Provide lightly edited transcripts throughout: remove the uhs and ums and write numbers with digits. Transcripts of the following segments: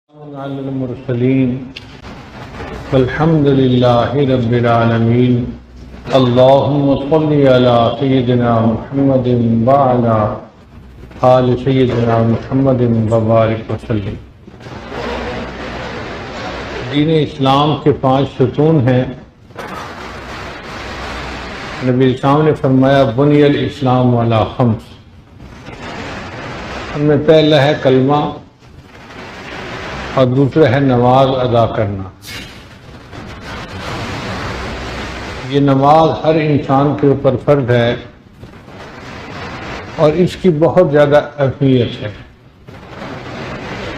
على المرسلين والحمد لله رب العالمين اللهم صل على سيدنا محمد وعلى آل سيدنا محمد وبارك وسلم۔ دین اسلام کے 5 ستون ہیں۔ نبی اسلام نے فرمایا بنی الاسلام علی 5۔ ان میں پہلا ہے کلمہ اور دوسرا ہے نماز ادا کرنا۔ یہ نماز ہر انسان کے اوپر فرض ہے اور اس کی بہت زیادہ اہمیت ہے۔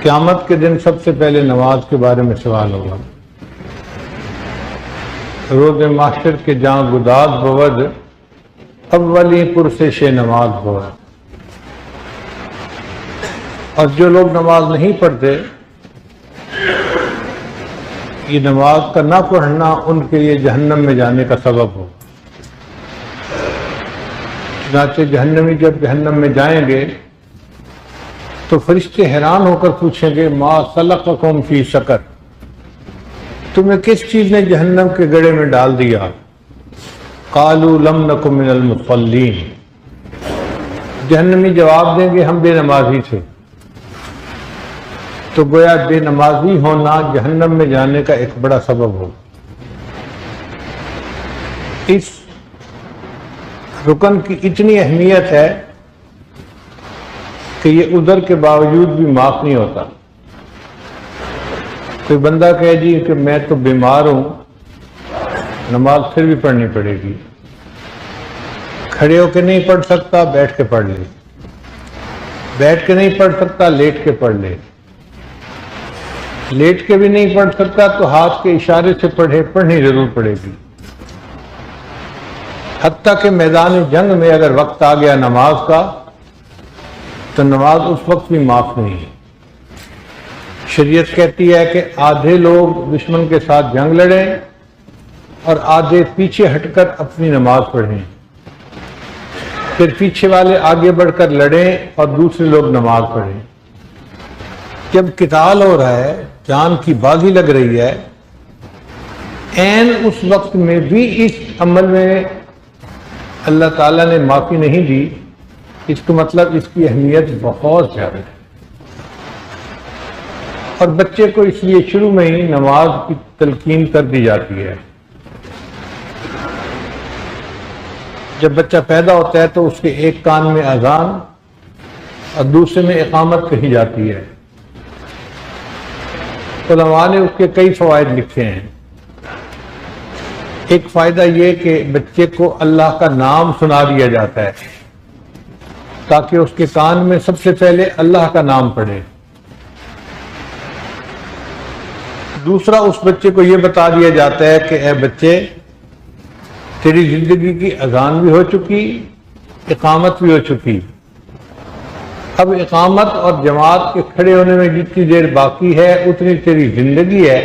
قیامت کے دن سب سے پہلے نماز کے بارے میں سوال ہوگا۔ روز محشر کے جہاں گداز بود اولی پرسش نماز بود۔ اور جو لوگ نماز نہیں پڑھتے، یہ نماز کا نہ پڑھنا ان کے لیے جہنم میں جانے کا سبب ہو۔ چنانچہ جہنمی جب جہنم میں جائیں گے تو فرشتے حیران ہو کر پوچھیں گے ما سلککم فی سقر، تمہیں کس چیز نے جہنم کے گڑھے میں ڈال دیا؟ قالوا لم نک من المصلین، جہنمی جواب دیں گے ہم بے نمازی تھے۔ تو گویا بے نمازی ہونا جہنم میں جانے کا ایک بڑا سبب ہو۔ اس رکن کی اتنی اہمیت ہے کہ یہ عذر کے باوجود بھی معاف نہیں ہوتا۔ کوئی بندہ کہے جی کہ میں تو بیمار ہوں، نماز پھر بھی پڑھنی پڑے گی، کھڑے ہو کے نہیں پڑھ سکتا بیٹھ کے پڑھ لے، بیٹھ کے نہیں پڑھ سکتا لیٹ کے پڑھ لے، لیٹ کے بھی نہیں پڑھ سکتا تو ہاتھ کے اشارے سے پڑھنی ضرور پڑے گی۔ حتیٰ کہ میدان جنگ میں اگر وقت آ گیا نماز کا تو نماز اس وقت بھی معاف نہیں ہے۔ شریعت کہتی ہے کہ آدھے لوگ دشمن کے ساتھ جنگ لڑیں اور آدھے پیچھے ہٹ کر اپنی نماز پڑھیں، پھر پیچھے والے آگے بڑھ کر لڑیں اور دوسرے لوگ نماز پڑھیں۔ جب قتال ہو رہا ہے، جان کی بازی لگ رہی ہے، عین اس وقت میں بھی اس عمل میں اللہ تعالیٰ نے معافی نہیں دی، اس کا مطلب اس کی اہمیت بہت زیادہ ہے۔ اور بچے کو اس لیے شروع میں ہی نماز کی تلقین کر دی جاتی ہے۔ جب بچہ پیدا ہوتا ہے تو اس کے ایک کان میں اذان اور دوسرے میں اقامت کہی جاتی ہے۔ علماء نے اس کے کئی فوائد لکھے ہیں۔ ایک فائدہ یہ کہ بچے کو اللہ کا نام سنا دیا جاتا ہے تاکہ اس کے کان میں سب سے پہلے اللہ کا نام پڑے۔ دوسرا، اس بچے کو یہ بتا دیا جاتا ہے کہ اے بچے، تیری زندگی کی اذان بھی ہو چکی، اقامت بھی ہو چکی، اب اقامت اور جماعت کے کھڑے ہونے میں جتنی دیر باقی ہے اتنی تیری زندگی ہے،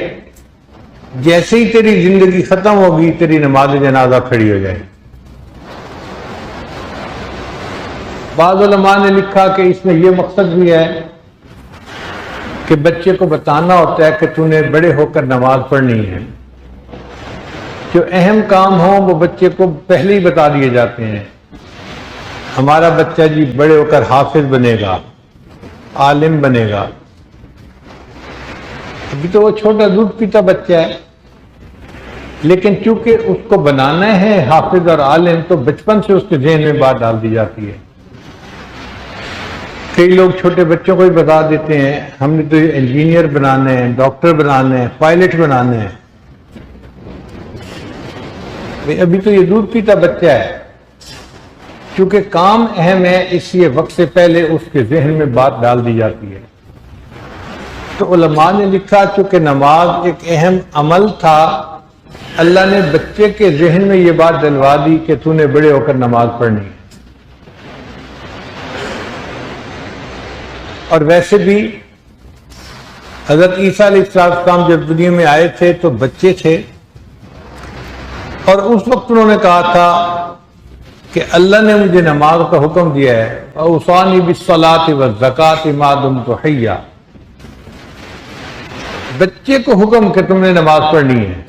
جیسے ہی تیری زندگی ختم ہوگی تیری نماز جنازہ کھڑی ہو جائے۔ بعض علماء نے لکھا کہ اس میں یہ مقصد بھی ہے کہ بچے کو بتانا ہوتا ہے کہ تو نے بڑے ہو کر نماز پڑھنی ہے۔ جو اہم کام ہوں وہ بچے کو پہلے ہی بتا دیے جاتے ہیں۔ ہمارا بچہ جی بڑے ہو کر حافظ بنے گا، عالم بنے گا۔ ابھی تو وہ چھوٹا دودھ پیتا بچہ ہے، لیکن چونکہ اس کو بنانا ہے حافظ اور عالم تو بچپن سے اس کے ذہن میں بات ڈال دی جاتی ہے۔ کئی لوگ چھوٹے بچوں کو بھی بتا دیتے ہیں ہم نے تو انجینئر بنانا ہے، ڈاکٹر بنانا ہے، پائلٹ بنانا ہے۔ ابھی تو یہ دودھ پیتا بچہ ہے، چونکہ کام اہم ہے اس لیے وقت سے پہلے اس کے ذہن میں بات ڈال دی جاتی ہے۔ تو علماء نے لکھا چونکہ نماز ایک اہم عمل تھا، اللہ نے بچے کے ذہن میں یہ بات ڈلوا دی کہ تو نے بڑے ہو کر نماز پڑھنی ہے۔ اور ویسے بھی حضرت عیسیٰ علیہ السلام جب دنیا میں آئے تھے تو بچے تھے، اور اس وقت انہوں نے کہا تھا کہ اللہ نے مجھے نماز کا حکم دیا ہے، اوصانی بالصلاۃ والزکاۃ ما دمت حیا، بچے کو حکم کہ تم نے نماز پڑھنی ہے،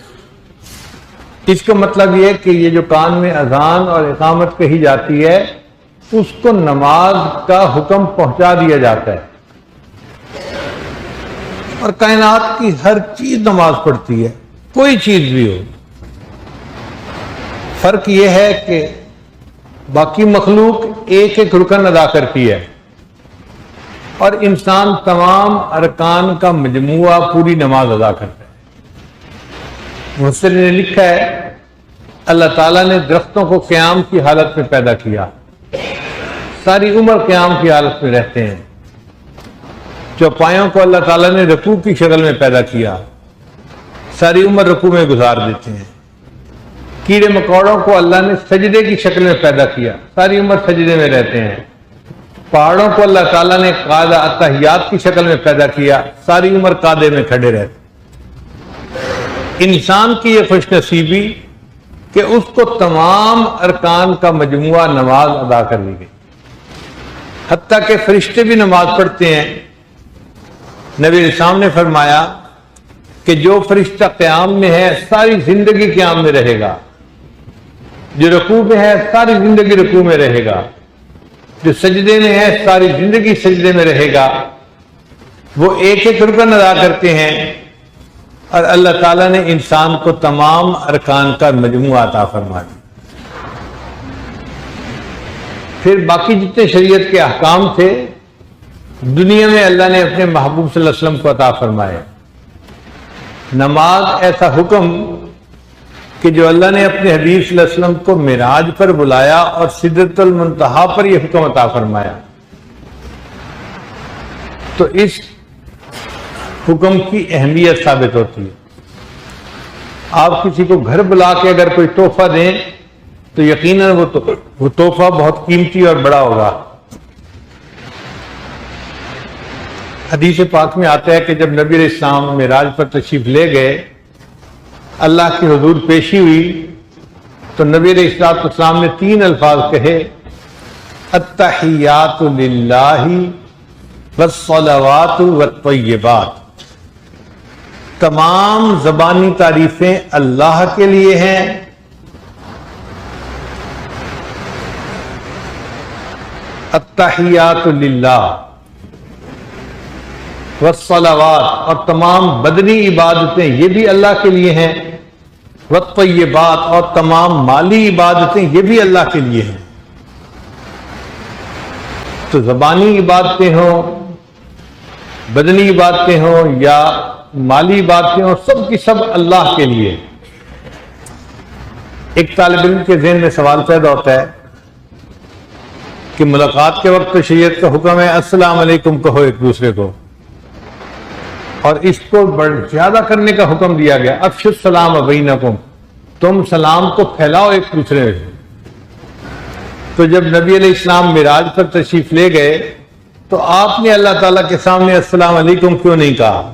اس کا مطلب یہ کہ یہ جو کان میں اذان اور اقامت کہی جاتی ہے اس کو نماز کا حکم پہنچا دیا جاتا ہے، اور کائنات کی ہر چیز نماز پڑھتی ہے، کوئی چیز بھی ہو۔ فرق یہ ہے کہ باقی مخلوق ایک ایک رکن ادا کرتی ہے اور انسان تمام ارکان کا مجموعہ پوری نماز ادا کرتا ہے۔ مفسر نے لکھا ہے اللہ تعالیٰ نے درختوں کو قیام کی حالت میں پیدا کیا، ساری عمر قیام کی حالت میں رہتے ہیں۔ چوپایوں کو اللہ تعالیٰ نے رکوع کی شکل میں پیدا کیا، ساری عمر رکوع میں گزار دیتے ہیں۔ کیڑے مکوڑوں کو اللہ نے سجدے کی شکل میں پیدا کیا، ساری عمر سجدے میں رہتے ہیں۔ پہاڑوں کو اللہ تعالیٰ نے قاعدہ اتحیات کی شکل میں پیدا کیا، ساری عمر قاعدے میں کھڑے رہتے۔ انسان کی یہ خوش نصیبی کہ اس کو تمام ارکان کا مجموعہ نماز ادا کر لی گئی، حتیٰ کہ فرشتے بھی نماز پڑھتے ہیں۔ نبی علیہ السلام نے فرمایا کہ جو فرشتہ قیام میں ہے ساری زندگی قیام میں رہے گا، جو رکوع میں ہے ساری زندگی رکوع میں رہے گا، جو سجدے میں ہے ساری زندگی سجدے میں رہے گا۔ وہ ایک ایک رکن ادا کرتے ہیں اور اللہ تعالیٰ نے انسان کو تمام ارکان کا مجموعہ عطا فرما دیا۔ پھر باقی جتنے شریعت کے احکام تھے دنیا میں اللہ نے اپنے محبوب صلی اللہ علیہ وسلم کو عطا فرمائے۔ نماز ایسا حکم کہ جو اللہ نے اپنے حبیب صلی اللہ علیہ وسلم کو معراج پر بلایا اور سدرۃ المنتہا پر یہ حکم عطا فرمایا، تو اس حکم کی اہمیت ثابت ہوتی ہے۔ آپ کسی کو گھر بلا کے اگر کوئی تحفہ دیں تو یقیناً وہ تحفہ بہت قیمتی اور بڑا ہوگا۔ حدیث پاک میں آتا ہے کہ جب نبی علیہ السلام معراج پر تشریف لے گئے، اللہ کی حضور پیشی ہوئی، تو نبی علیہ السلام نے 3 الفاظ کہے، التحیات للہ والصلوات والطیبات۔ تمام زبانی تعریفیں اللہ کے لیے ہیں، التحیات للہ والصلوات، اور تمام بدنی عبادتیں یہ بھی اللہ کے لیے ہیں، والطیبات، اور تمام مالی عبادتیں یہ بھی اللہ کے لیے ہیں۔ تو زبانی عبادتیں ہوں، بدنی عبادتیں ہوں یا مالی عبادتیں ہوں، سب کی سب اللہ کے لیے۔ ایک طالب علم کے ذہن میں سوال پیدا ہوتا ہے کہ ملاقات کے وقت تو شریعت کا حکم ہے السلام علیکم کہو ایک دوسرے کو، اور اس کو زیادہ کرنے کا حکم دیا گیا، افشوا السلام بینکم، تم سلام کو پھیلاؤ ایک دوسرے سے۔ تو جب نبی علیہ السلام معراج پر تشریف لے گئے تو آپ نے اللہ تعالیٰ کے سامنے السلام علیکم کیوں نہیں کہا؟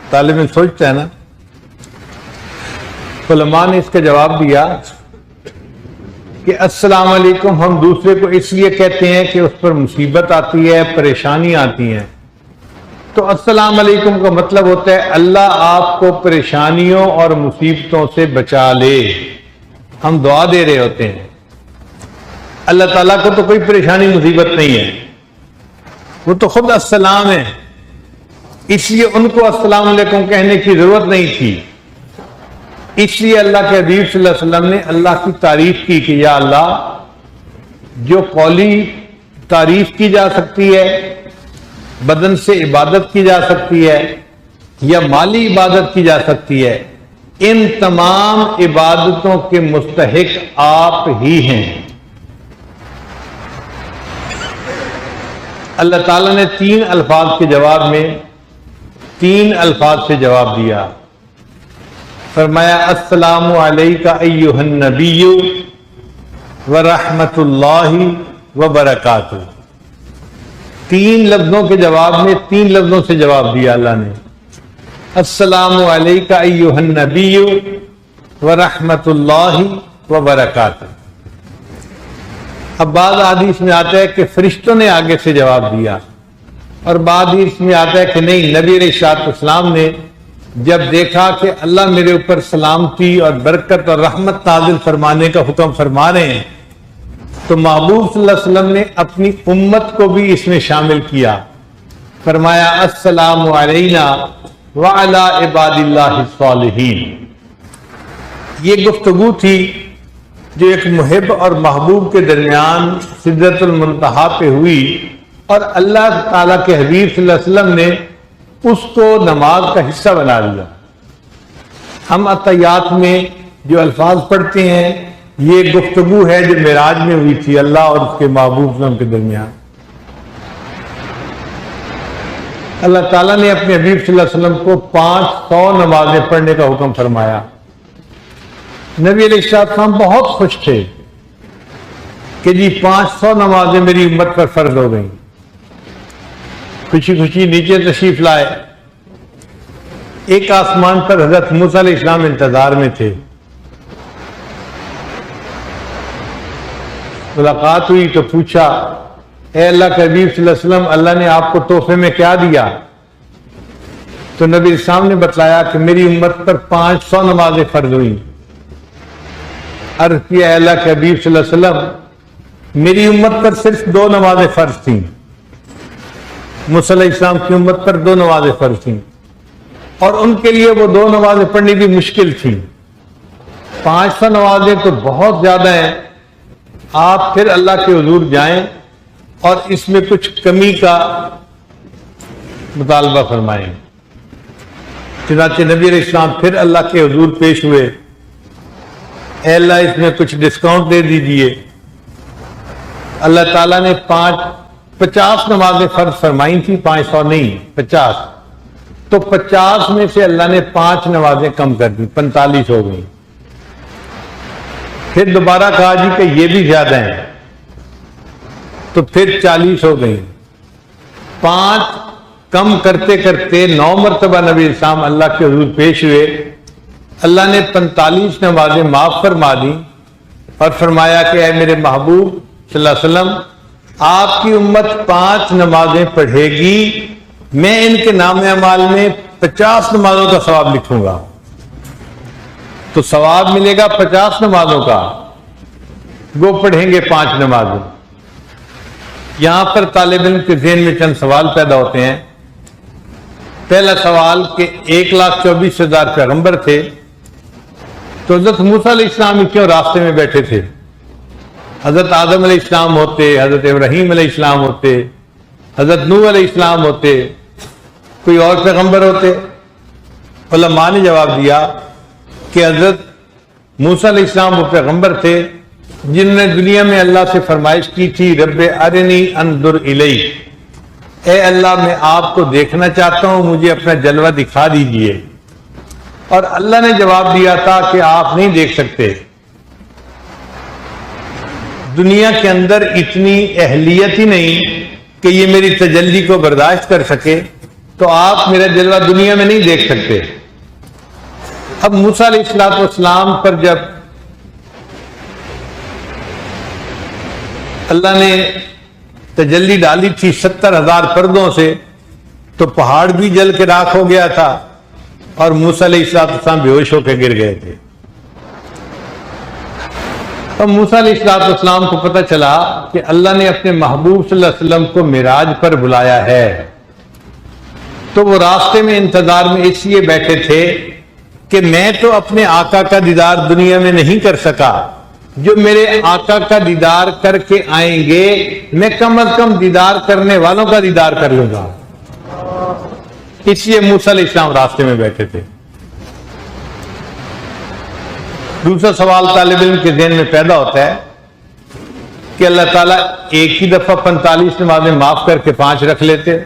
طالب علم سوچتا ہے نا۔ علماء نے اس کا جواب دیا کہ السلام علیکم ہم دوسرے کو اس لیے کہتے ہیں کہ اس پر مصیبت آتی ہے، پریشانی آتی ہے، تو السلام علیکم کا مطلب ہوتا ہے اللہ آپ کو پریشانیوں اور مصیبتوں سے بچا لے۔ ہم دعا دے رہے ہوتے ہیں، اللہ تعالیٰ کو تو کوئی پریشانی مصیبت نہیں ہے، وہ تو خود السلام ہے، اس لیے ان کو السلام علیکم کہنے کی ضرورت نہیں تھی۔ اس لیے اللہ کے حبیب صلی اللہ علیہ وسلم نے اللہ کی تعریف کی کہ یا اللہ، جو قولی تعریف کی جا سکتی ہے، بدن سے عبادت کی جا سکتی ہے یا مالی عبادت کی جا سکتی ہے، ان تمام عبادتوں کے مستحق آپ ہی ہیں۔ اللہ تعالیٰ نے 3 الفاظ کے جواب میں 3 الفاظ سے جواب دیا، فرمایا السلام علیک ایھا النبی ورحمۃ اللہ وبرکاتہ۔ 3 لفظوں کے جواب میں 3 لفظوں سے جواب دیا اللہ نے، السلام علیک ایھا النبی ورحمۃ اللہ وبرکاتہ۔ اب بعض حدیث میں آتا ہے کہ فرشتوں نے آگے سے جواب دیا، اور بعض حدیث میں آتا ہے کہ نہیں، نبی علیہ السلام نے جب دیکھا کہ اللہ میرے اوپر سلامتی اور برکت اور رحمت نازل فرمانے کا حکم فرما رہے ہیں، تو محبوب صلی اللہ علیہ وسلم نے اپنی امت کو بھی اس میں شامل کیا، فرمایا السلام علینا وعلی عباد اللہ الصالحین۔ یہ گفتگو تھی جو ایک محب اور محبوب کے درمیان سدرۃ المنتہا پہ ہوئی، اور اللہ تعالیٰ کے حبیب صلی اللہ علیہ وسلم نے اس کو نماز کا حصہ بنا لیا۔ ہم عطیات میں جو الفاظ پڑھتے ہیں، یہ گفتگو ہے جو معراج میں ہوئی تھی اللہ اور اس کے محبوب صلی اللہ علیہ وسلم کے درمیان۔ اللہ تعالیٰ نے اپنے حبیب صلی اللہ علیہ وسلم کو 500 نمازیں پڑھنے کا حکم فرمایا۔ نبی علیہ السلام بہت خوش تھے کہ جی 500 نمازیں میری امت پر فرض ہو گئیں۔ خوشی خوشی نیچے تشریف لائے۔ ایک آسمان پر حضرت موسیٰ علیہ السلام انتظار میں تھے۔ ملاقات ہوئی تو پوچھا، اے اللہ کے حبیب صلی اللہ علیہ وسلم، اللہ نے آپ کو تحفے میں کیا دیا؟ تو نبی السلام نے بتلایا کہ میری امت پر 500 نمازیں فرض ہوئی۔ عرض کیا، اے اللہ کے حبیب صلی اللہ علیہ وسلم، میری امت پر صرف 2 نمازیں فرض تھیں۔ موسیٰ علیہ السلام کی امت پر 2 نمازیں فرض تھیں، اور ان کے لیے وہ 2 نمازیں پڑھنی بھی مشکل تھیں۔ 500 نمازیں تو بہت زیادہ ہیں، آپ پھر اللہ کے حضور جائیں اور اس میں کچھ کمی کا مطالبہ فرمائیں۔ چنانچہ نبی علیہ السلام پھر اللہ کے حضور پیش ہوئے، اے اللہ اس میں کچھ ڈسکاؤنٹ دے دیجئے۔ اللہ تعالیٰ نے 50 نمازیں فرض فرمائی تھی، 500 نہیں 50، تو 50 میں سے اللہ نے 5 نمازیں کم کر دی، 45 ہو گئی۔ پھر دوبارہ کہا جی کہ یہ بھی زیادہ ہیں، تو پھر 40 ہو گئی۔ 5 کم کرتے کرتے 9 مرتبہ نبی اسلام اللہ کے حضور پیش ہوئے۔ اللہ نے 45 نمازیں معاف فرما دی اور فرمایا کہ اے میرے محبوب صلی اللہ علیہ وسلم، آپ کی امت 5 نمازیں پڑھے گی، میں ان کے نام اعمال میں 50 نمازوں کا ثواب لکھوں گا۔ تو ثواب ملے گا 50 نمازوں کا، وہ پڑھیں گے 5 نمازیں۔ یہاں پر طالب علم کے ذہن میں چند سوال پیدا ہوتے ہیں۔ پہلا سوال کہ 1,24,000 پیغمبر تھے، تو حضرت موسیٰ علیہ السلام کیوں راستے میں بیٹھے تھے؟ حضرت آدم علیہ السلام ہوتے، حضرت ابراہیم علیہ السلام ہوتے، حضرت نوح علیہ السلام ہوتے، کوئی اور پیغمبر ہوتے؟ علماء نے جواب دیا کہ حضرت موسیٰ علیہ السلام وہ پیغمبر تھے جنہوں نے دنیا میں اللہ سے فرمائش کی تھی، رب ارنی انظر الیک، اے اللہ میں آپ کو دیکھنا چاہتا ہوں، مجھے اپنا جلوہ دکھا دیجئے۔ اور اللہ نے جواب دیا تھا کہ آپ نہیں دیکھ سکتے، دنیا کے اندر اتنی اہلیت ہی نہیں کہ یہ میری تجلی کو برداشت کر سکے، تو آپ میرا جلوہ دنیا میں نہیں دیکھ سکتے۔ اب موسیٰ علیہ السلام پر جب اللہ نے تجلی ڈالی تھی 70,000 پردوں سے، تو پہاڑ بھی جل کے راکھ ہو گیا تھا اور موسیٰ علیہ السلام بے ہوش ہو کے گر گئے تھے۔ اب موسیٰ علیہ السلام کو پتہ چلا کہ اللہ نے اپنے محبوب صلی اللہ علیہ وسلم کو معراج پر بلایا ہے، تو وہ راستے میں انتظار میں اس لیے بیٹھے تھے کہ میں تو اپنے آقا کا دیدار دنیا میں نہیں کر سکا، جو میرے آقا کا دیدار کر کے آئیں گے میں کم از کم دیدار کرنے والوں کا دیدار کر لوں گا۔ اس لیے موسیٰ علیہ السلام راستے میں بیٹھے تھے۔ دوسرا سوال طالب علم کے ذہن میں پیدا ہوتا ہے کہ اللہ تعالیٰ ایک ہی دفعہ 45 نمازیں معاف کر کے 5 رکھ لیتے،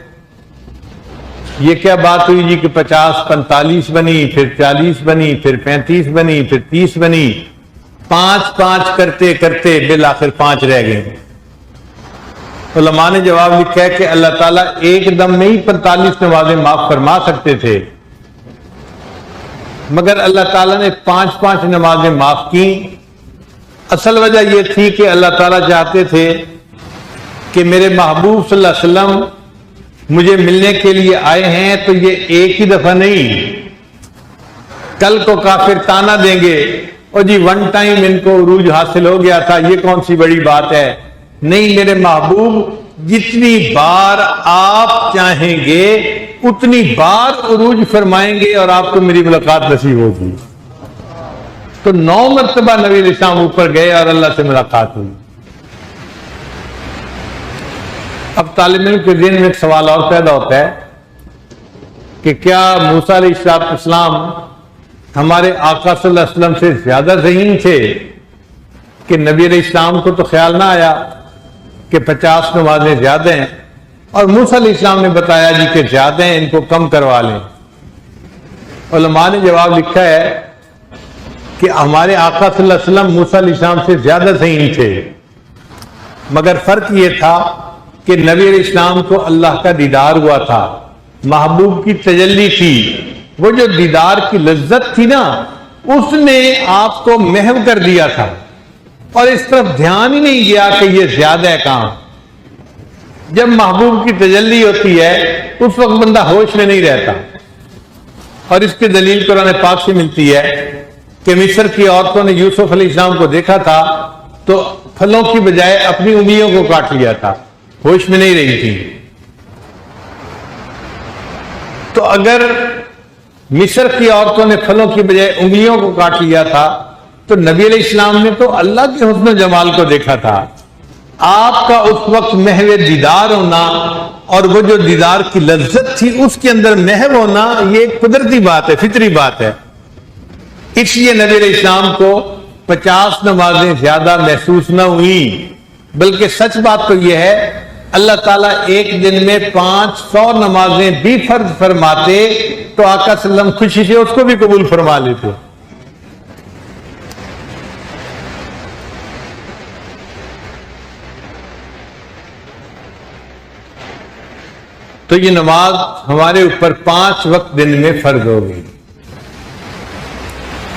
یہ کیا بات ہوئی جی کہ 50 45 بنی، پھر 40 بنی، پھر 35 بنی، پھر 30 بنی، 5 کرتے کرتے بالآخر 5 رہ گئے۔ علماء نے جواب لکھا ہے کہ اللہ تعالیٰ ایک دم میں ہی 45 نمازیں معاف فرما سکتے تھے، مگر اللہ تعالیٰ نے 5 نمازیں معاف کی۔ اصل وجہ یہ تھی کہ اللہ تعالیٰ چاہتے تھے کہ میرے محبوب صلی اللہ علیہ وسلم مجھے ملنے کے لیے آئے ہیں، تو یہ ایک ہی دفعہ نہیں کل کو کافر تانا دیں گے اور جی ون ٹائم ان کو عروج حاصل ہو گیا تھا، یہ کون سی بڑی بات ہے؟ نہیں میرے محبوب، جتنی بار آپ چاہیں گے اتنی بار عروج فرمائیں گے اور آپ کو میری ملاقات نصیب ہوگی۔ تو 9 مرتبہ نبی علیہ السلام اوپر گئے اور اللہ سے ملاقات ہوئی۔ اب طالب علم کے ذہن میں ایک سوال اور پیدا ہوتا ہے کہ کیا موسیٰ علیہ السلام ہمارے آقا صلی اللہ علیہ وسلم سے زیادہ ذہین تھے کہ نبی علیہ السلام کو تو خیال نہ آیا کہ 50 نمازیں زیادہ ہیں، اور موسیٰ علیہ السلام نے بتایا جی کہ زیادہ ہیں، ان کو کم کروا لیں؟ علماء نے جواب لکھا ہے کہ ہمارے آقا صلی اللہ علیہ وسلم موسیٰ علیہ السلام سے زیادہ ذہین تھے، مگر فرق یہ تھا کہ نبی علیہ السلام کو اللہ کا دیدار ہوا تھا، محبوب کی تجلی تھی، وہ جو دیدار کی لذت تھی نا اس نے آپ کو محو کر دیا تھا، اور اس طرف دھیان ہی نہیں گیا کہ یہ زیادہ ہے کام۔ جب محبوب کی تجلی ہوتی ہے اس وقت بندہ ہوش میں نہیں رہتا، اور اس کی دلیل قرآن پاک سے ملتی ہے کہ مصر کی عورتوں نے یوسف علیہ السلام کو دیکھا تھا تو پھلوں کی بجائے اپنی انگلیوں کو کاٹ لیا تھا، ہوش میں نہیں رہی تھی۔ تو اگر مصر کی عورتوں نے پھلوں کی بجائے انگلیوں کو کاٹ لیا تھا تو نبی علیہ السلام نے تو اللہ کے حسن و جمال کو دیکھا تھا۔ آپ کا اس وقت محو دیدار ہونا اور وہ جو دیدار کی لذت تھی اس کے اندر محو ہونا، یہ ایک قدرتی بات ہے، فطری بات ہے۔ اس لیے نبی علیہ السلام کو 50 نمازیں زیادہ محسوس نہ ہوئیں، بلکہ سچ بات تو یہ ہے اللہ تعالیٰ ایک دن میں 500 نمازیں بھی فرض فرماتے تو آقا صلی اللہ علیہ وسلم خوشی سے اس کو بھی قبول فرما لیتے۔ تو یہ نماز ہمارے اوپر 5 وقت دن میں فرض ہو گئی،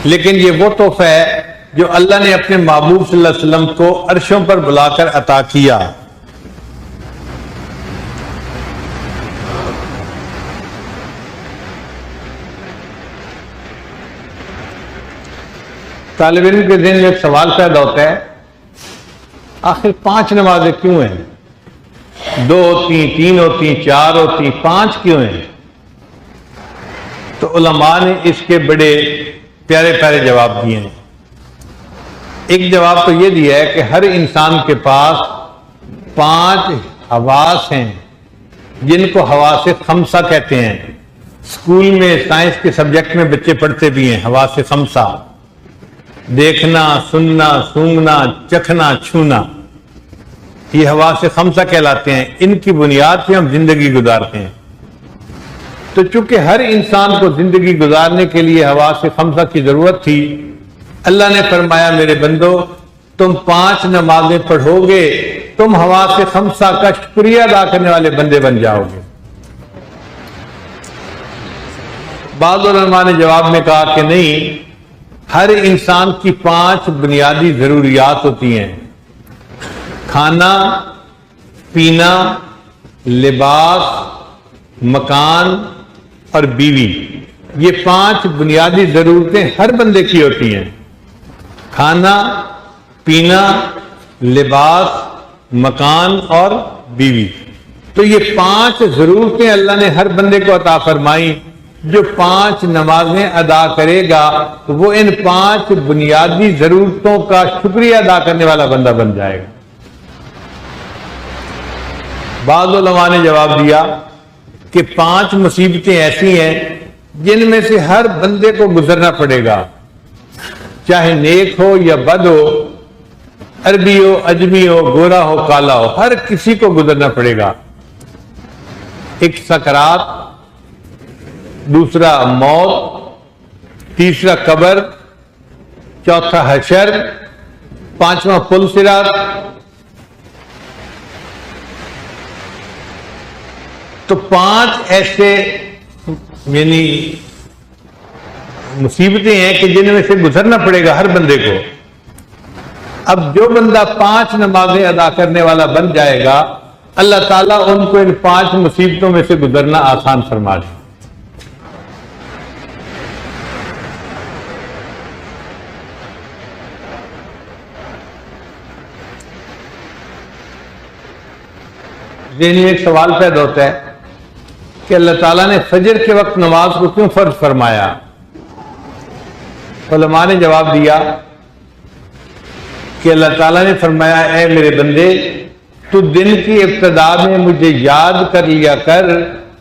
لیکن یہ وہ تحفہ ہے جو اللہ نے اپنے محبوب صلی اللہ علیہ وسلم کو عرشوں پر بلا کر عطا کیا۔ طالب علم کے ذہن میں ایک سوال پیدا ہوتا ہے، آخر 5 نمازیں کیوں ہیں؟ 2 ہوتی، 3 ہوتی، 4 ہوتی، 5 کیوں ہیں؟ تو علماء نے اس کے بڑے پیارے پیارے جواب دیے ہیں۔ ایک جواب تو یہ دیا ہے کہ ہر انسان کے پاس 5 حواس ہیں جن کو حواس خمسہ کہتے ہیں۔ اسکول میں سائنس کے سبجیکٹ میں بچے پڑھتے بھی ہیں حواس خمسہ، دیکھنا، سننا، سونگنا، چکھنا، چھونا، یہ حواس خمسہ کہلاتے ہیں۔ ان کی بنیاد پہ ہم زندگی گزارتے ہیں۔ تو چونکہ ہر انسان کو زندگی گزارنے کے لیے حواس خمسہ کی ضرورت تھی، اللہ نے فرمایا میرے بندو تم 5 نمازیں پڑھو گے، تم حواس خمسہ کا شکریہ ادا کرنے والے بندے بن جاؤ گے۔ بعض علماء نے جواب میں کہا کہ نہیں، ہر انسان کی 5 بنیادی ضروریات ہوتی ہیں: کھانا، پینا، لباس، مکان اور بیوی۔ یہ 5 بنیادی ضرورتیں ہر بندے کی ہوتی ہیں: کھانا، پینا، لباس، مکان اور بیوی۔ تو یہ 5 ضرورتیں اللہ نے ہر بندے کو عطا فرمائی۔ جو 5 نمازیں ادا کرے گا وہ ان 5 بنیادی ضرورتوں کا شکریہ ادا کرنے والا بندہ بن جائے گا۔ بعض علماء نے جواب دیا کہ 5 مصیبتیں ایسی ہیں جن میں سے ہر بندے کو گزرنا پڑے گا، چاہے نیک ہو یا بد ہو، عربی ہو، عجمی ہو، گورا ہو، کالا ہو، ہر کسی کو گزرنا پڑے گا۔ ایک سکرات، دوسرا موت، تیسرا قبر، چوتھا حشر، 5واں پل صراط۔ تو 5 ایسے یعنی مصیبتیں ہیں کہ جن میں سے گزرنا پڑے گا ہر بندے کو۔ اب جو بندہ 5 نمازیں ادا کرنے والا بن جائے گا اللہ تعالیٰ ان کو ان 5 مصیبتوں میں سے گزرنا آسان فرما دے۔ ذہن میں ایک سوال پیدا ہوتا ہے کہ اللہ تعالیٰ نے فجر کے وقت نماز کو کیوں فرض فرمایا؟ علماء نے جواب دیا کہ اللہ تعالیٰ نے فرمایا اے میرے بندے تو دن کی ابتدا میں مجھے یاد کر لیا کر،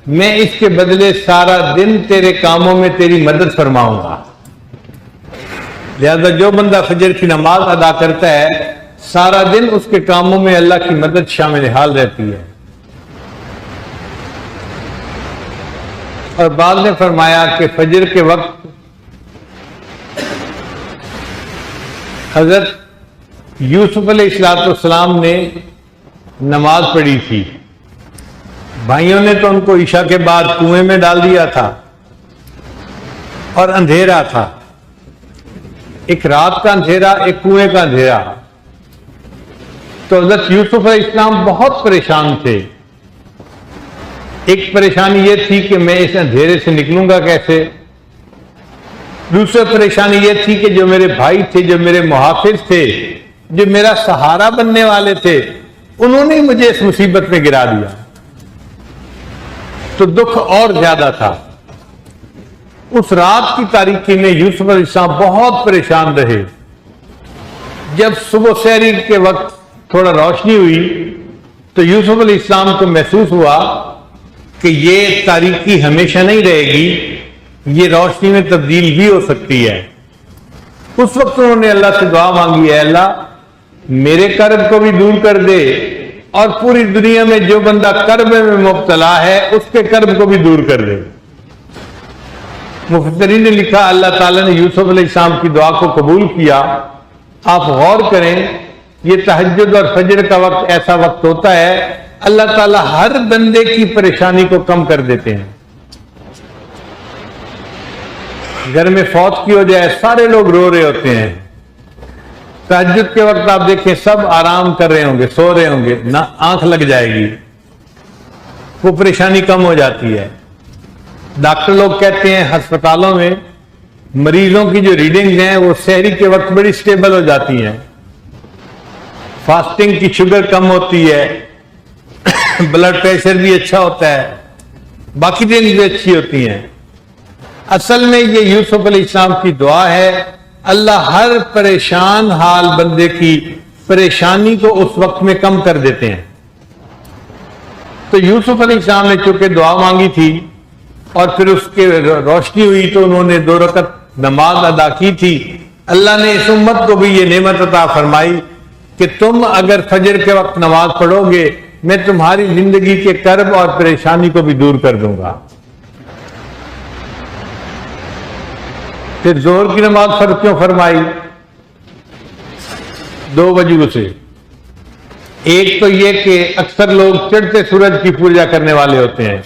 میں اس کے بدلے سارا دن تیرے کاموں میں تیری مدد فرماؤں گا۔ لہذا جو بندہ فجر کی نماز ادا کرتا ہے سارا دن اس کے کاموں میں اللہ کی مدد شامل حال رہتی ہے۔ اور بعض نے فرمایا کہ فجر کے وقت حضرت یوسف علیہ السلام نے نماز پڑھی تھی، بھائیوں نے تو ان کو عشاء کے بعد کنویں میں ڈال دیا تھا اور اندھیرا تھا، ایک رات کا اندھیرا ایک کنویں کا اندھیرا۔ تو حضرت یوسف علیہ السلام بہت پریشان تھے۔ ایک پریشانی یہ تھی کہ میں اس اندھیرے سے نکلوں گا کیسے، دوسری پریشانی یہ تھی کہ جو میرے بھائی تھے، جو میرے محافظ تھے، جو میرا سہارا بننے والے تھے، انہوں نے مجھے اس مصیبت میں گرا دیا۔ تو دکھ اور زیادہ تھا۔ اس رات کی تاریکی میں یوسف علیہ السلام بہت پریشان رہے۔ جب صبح سحری کے وقت تھوڑا روشنی ہوئی تو یوسف علیہ السلام کو محسوس ہوا کہ یہ تاریکی ہمیشہ نہیں رہے گی، یہ روشنی میں تبدیل بھی ہو سکتی ہے۔ اس وقت انہوں نے اللہ سے دعا مانگی، اے اللہ میرے کرب کو بھی دور کر دے اور پوری دنیا میں جو بندہ کرب میں مبتلا ہے اس کے کرب کو بھی دور کر دے۔ مفسرین نے لکھا اللہ تعالیٰ نے یوسف علیہ السلام کی دعا کو قبول کیا۔ آپ غور کریں، یہ تہجد اور فجر کا وقت ایسا وقت ہوتا ہے اللہ تعالیٰ ہر بندے کی پریشانی کو کم کر دیتے ہیں۔ گھر میں فوت کی ہو جائے سارے لوگ رو رہے ہوتے ہیں، تہجد کے وقت آپ دیکھیں سب آرام کر رہے ہوں گے، سو رہے ہوں گے، نہ آنکھ لگ جائے گی، وہ پریشانی کم ہو جاتی ہے۔ ڈاکٹر لوگ کہتے ہیں ہسپتالوں میں مریضوں کی جو ریڈنگز ہیں وہ سحری کے وقت بڑی سٹیبل ہو جاتی ہیں، فاسٹنگ کی شوگر کم ہوتی ہے، بلڈ پریشر بھی اچھا ہوتا ہے، باقی چیزیں بھی اچھی ہوتی ہیں۔ اصل میں یہ یوسف علیہ السلام کی دعا ہے، اللہ ہر پریشان حال بندے کی پریشانی کو اس وقت میں کم کر دیتے ہیں۔ تو یوسف علیہ السلام نے چونکہ دعا مانگی تھی اور پھر اس کے روشنی ہوئی تو انہوں نے 2 رکعت نماز ادا کی تھی۔ اللہ نے اس امت کو بھی یہ نعمت عطا فرمائی کہ تم اگر فجر کے وقت نماز پڑھو گے میں تمہاری زندگی کے کرب اور پریشانی کو بھی دور کر دوں گا۔ پھر ظہر کی نماز فرض کیوں فرمائی؟ 2 وجہ سے۔ ایک تو یہ کہ اکثر لوگ چڑھتے سورج کی پوجا کرنے والے ہوتے ہیں۔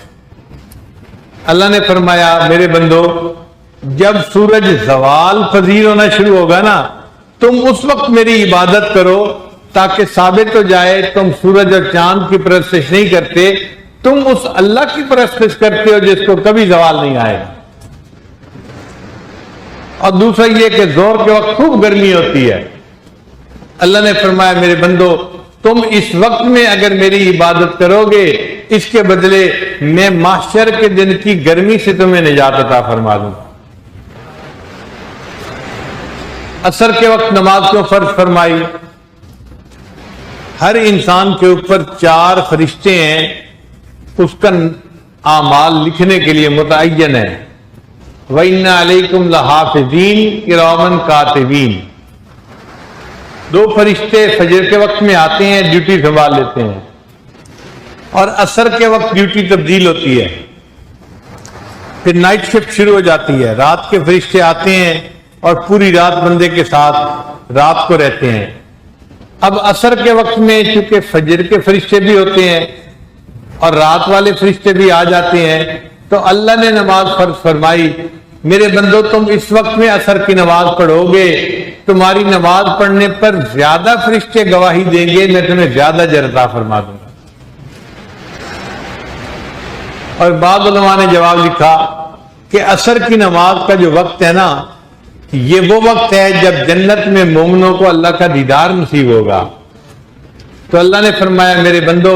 اللہ نے فرمایا میرے بندو جب سورج زوال پذیر ہونا شروع ہوگا نا تم اس وقت میری عبادت کرو تاکہ ثابت ہو جائے تم سورج اور چاند کی پرستش نہیں کرتے، تم اس اللہ کی پرستش کرتے ہو جس کو کبھی زوال نہیں آئے گا۔ اور دوسرا یہ کہ ظہر کے وقت خوب گرمی ہوتی ہے، اللہ نے فرمایا میرے بندو تم اس وقت میں اگر میری عبادت کرو گے اس کے بدلے میں محشر کے دن کی گرمی سے تمہیں نجات عطا فرما دوں گا۔ عصر کے وقت نماز کیوں فرض فرمائی؟ ہر انسان کے اوپر 4 فرشتے ہیں، اس کا اعمال لکھنے کے لیے متعین ہے۔ وَإِنَّ عَلَيْكُمْ لَحَافِظِينَ كِرَامًا كَاتِبِينَ۔ 2 فرشتے فجر کے وقت میں آتے ہیں، ڈیوٹی سنبھال لیتے ہیں، اور عصر کے وقت ڈیوٹی تبدیل ہوتی ہے، پھر نائٹ شفٹ شروع ہو جاتی ہے، رات کے فرشتے آتے ہیں اور پوری رات بندے کے ساتھ رات کو رہتے ہیں۔ اب عصر کے وقت میں چونکہ فجر کے فرشتے بھی ہوتے ہیں اور رات والے فرشتے بھی آ جاتے ہیں تو اللہ نے نماز فرض فرمائی میرے بندو تم اس وقت میں عصر کی نماز پڑھو گے، تمہاری نماز پڑھنے پر زیادہ فرشتے گواہی دیں گے، میں تمہیں زیادہ اجر عطا فرما دوں گا۔ اور بعض علماء نے جواب لکھا کہ عصر کی نماز کا جو وقت ہے نا یہ وہ وقت ہے جب جنت میں مومنوں کو اللہ کا دیدار نصیب ہوگا۔ تو اللہ نے فرمایا میرے بندو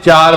4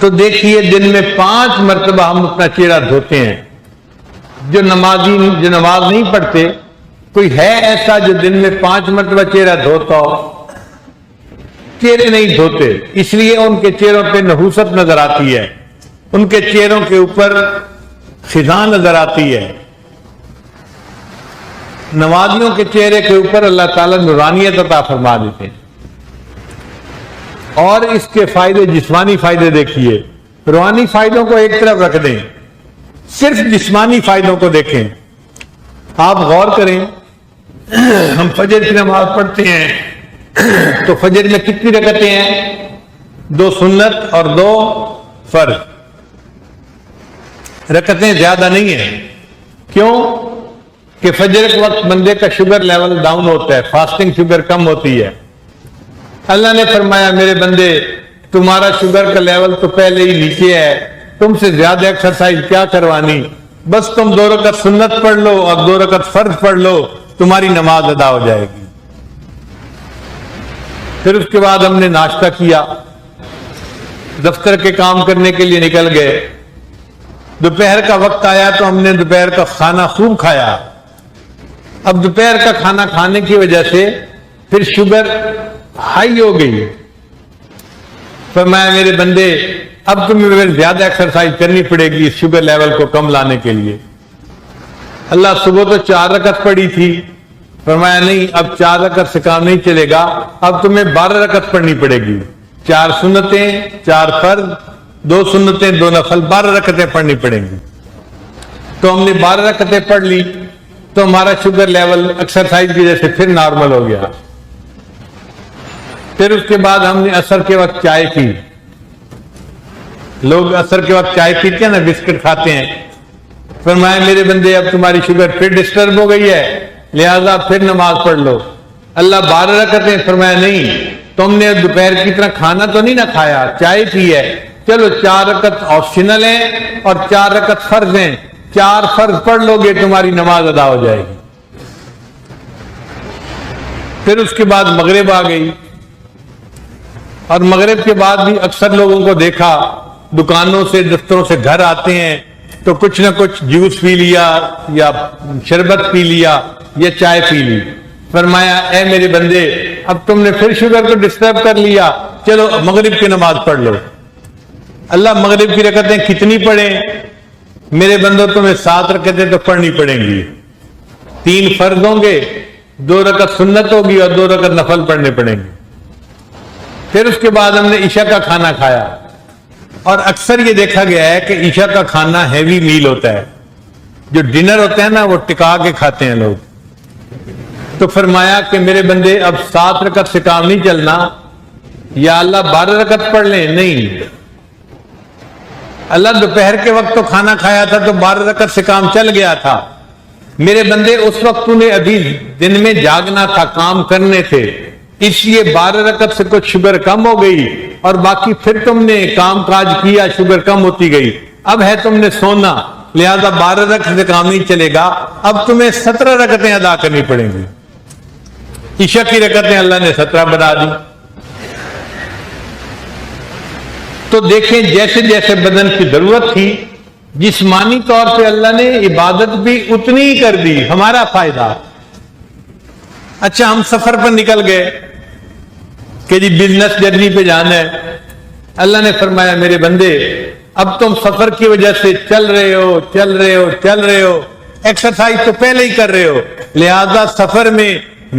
تو دیکھیے دن میں 5 مرتبہ ہم اپنا چہرہ دھوتے ہیں. جو نماز نہیں پڑھتے کوئی ہے ایسا جو دن میں 5 مرتبہ چہرہ دھوتا ہو؟ چہرے نہیں دھوتے، اس لیے ان کے چہروں پہ نحوست نظر آتی ہے، ان کے چہروں کے اوپر خزاں نظر آتی ہے. نمازیوں کے چہرے کے اوپر اللہ تعالیٰ نورانیت عطا فرما دیتے ہیں. اور اس کے فائدے، جسمانی فائدے دیکھیے، روحانی فائدوں کو ایک طرف رکھ دیں، صرف جسمانی فائدوں کو دیکھیں. آپ غور کریں، ہم فجر کی نماز پڑھتے ہیں تو فجر میں کتنی رکعتیں ہیں؟ 2 سنت اور 2 فرض. رکعتیں زیادہ نہیں ہیں. کیوں؟ کہ فجر کے وقت بندے کا شوگر لیول ڈاؤن ہوتا ہے، فاسٹنگ شوگر کم ہوتی ہے. اللہ نے فرمایا میرے بندے تمہارا شوگر کا لیول تو پہلے ہی نیچے ہے، تم سے زیادہ ایکسرسائز کیا کروانی، بس تم 2 رکعت سنت پڑھ لو اور 2 رکعت فرض پڑھ لو، تمہاری نماز ادا ہو جائے گی. پھر اس کے بعد ہم نے ناشتہ کیا، دفتر کے کام کرنے کے لیے نکل گئے. دوپہر کا وقت آیا تو ہم نے دوپہر کا کھانا خوب کھایا. اب دوپہر کا کھانا کھانے کی وجہ سے پھر شوگر ہائی ہو گئی. فرمایا میرے بندے اب تمہیں زیادہ ایکسرسائز کرنی پڑے گی اس شوگر لیول کو کم لانے کے لیے. اللہ صبح تو 4 رکعت پڑھی تھی، فرمایا نہیں اب 4 رکعت سے کام نہیں چلے گا، اب تمہیں 12 رکعت پڑھنی پڑے گی. 4 سنتیں 4 فرض 2 سنتیں 2 نفل، 12 رکعتیں پڑھنی پڑیں گی. تو ہم نے 12 رکعتیں پڑھ لی تو ہمارا شوگر لیول ایکسرسائز کی وجہ سے پھر نارمل ہو گیا. پھر اس کے بعد ہم نے عصر کے وقت چائے پی. لوگ عصر کے وقت چائے پیتے ہیں نا، بسکٹ کھاتے ہیں. فرمایا میرے بندے اب تمہاری شوگر پھر ڈسٹرب ہو گئی ہے، لہذا پھر نماز پڑھ لو. اللہ 12 رکعتیں، فرمایا نہیں تم نے دوپہر کی طرح کھانا تو نہیں نہ کھایا، چائے پی ہے، چلو 4 رکعت آپشنل ہیں اور 4 رکعت فرض ہیں، 4 فرض پڑھ لو گے تمہاری نماز ادا ہو جائے گی. پھر اس کے بعد مغرب آ گئی، اور مغرب کے بعد بھی اکثر لوگوں کو دیکھا دکانوں سے دفتروں سے گھر آتے ہیں تو کچھ نہ کچھ جوس پی لیا یا شربت پی لیا یا چائے پی لی. فرمایا اے میرے بندے اب تم نے پھر شوگر کو ڈسٹرب کر لیا، چلو مغرب کی نماز پڑھ لو. اللہ مغرب کی رکعتیں کتنی پڑھیں؟ میرے بندوں تمہیں 7 رکعتیں تو پڑھنی پڑیں گی. 3 فرض ہوں گے، 2 رکعت سنت ہوگی اور 2 رکعت نفل پڑھنے پڑیں گے. پھر اس کے بعد ہم نے عشاء کا کھانا کھایا، اور اکثر یہ دیکھا گیا ہے کہ عشاء کا کھانا ہیوی میل ہوتا ہے. جو ڈنر ہوتا ہے نا وہ ٹکا کے کھاتے ہیں لوگ. تو فرمایا کہ میرے بندے اب 7 رکعت سے کام نہیں چلنا، یا اللہ 12 رکعت پڑھ لیں. نہیں، اللہ دوپہر کے وقت تو کھانا کھایا تھا تو 12 رکعت سے کام چل گیا تھا. میرے بندے اس وقت تو نے ابھی دن میں جاگنا تھا، کام کرنے تھے، اس لیے 12 رکعت سے کچھ شوگر کم ہو گئی اور باقی پھر تم نے کام کاج کیا، شوگر کم ہوتی گئی. اب ہے تم نے سونا، لہذا 12 رکعت سے کام نہیں چلے گا، اب تمہیں 17 رکعتیں ادا کرنی پڑیں گی. عشاء کی رکعتیں اللہ نے 17 بنا دی. تو دیکھیں جیسے جیسے بدن کی ضرورت تھی جسمانی طور پہ اللہ نے عبادت بھی اتنی ہی کر دی، ہمارا فائدہ. اچھا ہم سفر پر نکل گئے کہ جی بزنس جرنی پہ جانا ہے. اللہ نے فرمایا میرے بندے اب تم سفر کی وجہ سے چل رہے ہو، ایکسرسائز تو پہلے ہی کر رہے ہو، لہذا سفر میں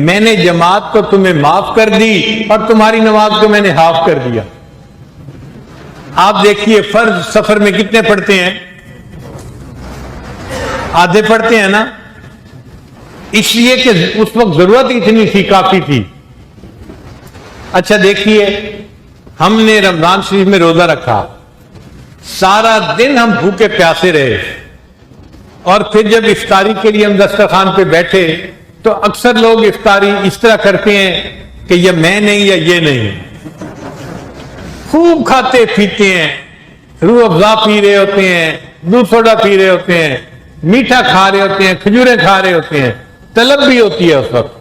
میں نے جماعت کو تمہیں معاف کر دی اور تمہاری نماز کو میں نے ہاف کر دیا. آپ دیکھیے فرض سفر میں کتنے پڑھتے ہیں؟ آدھے پڑھتے ہیں نا، اس لیے کہ اس وقت ضرورت اتنی تھی، کافی تھی. اچھا دیکھیے ہم نے رمضان شریف میں روزہ رکھا، سارا دن ہم بھوکے پیاسے رہے، اور پھر جب افطاری کے لیے ہم دسترخوان پہ بیٹھے تو اکثر لوگ افطاری اس طرح کرتے ہیں کہ یہ میں نہیں یا یہ نہیں. خوب کھاتے پیتے ہیں، روح افزا پی رہے ہوتے ہیں، دودھ سوڈا پی رہے ہوتے ہیں، میٹھا کھا رہے ہوتے ہیں، کھجوریں کھا رہے ہوتے ہیں، طلب بھی ہوتی ہے اس وقت.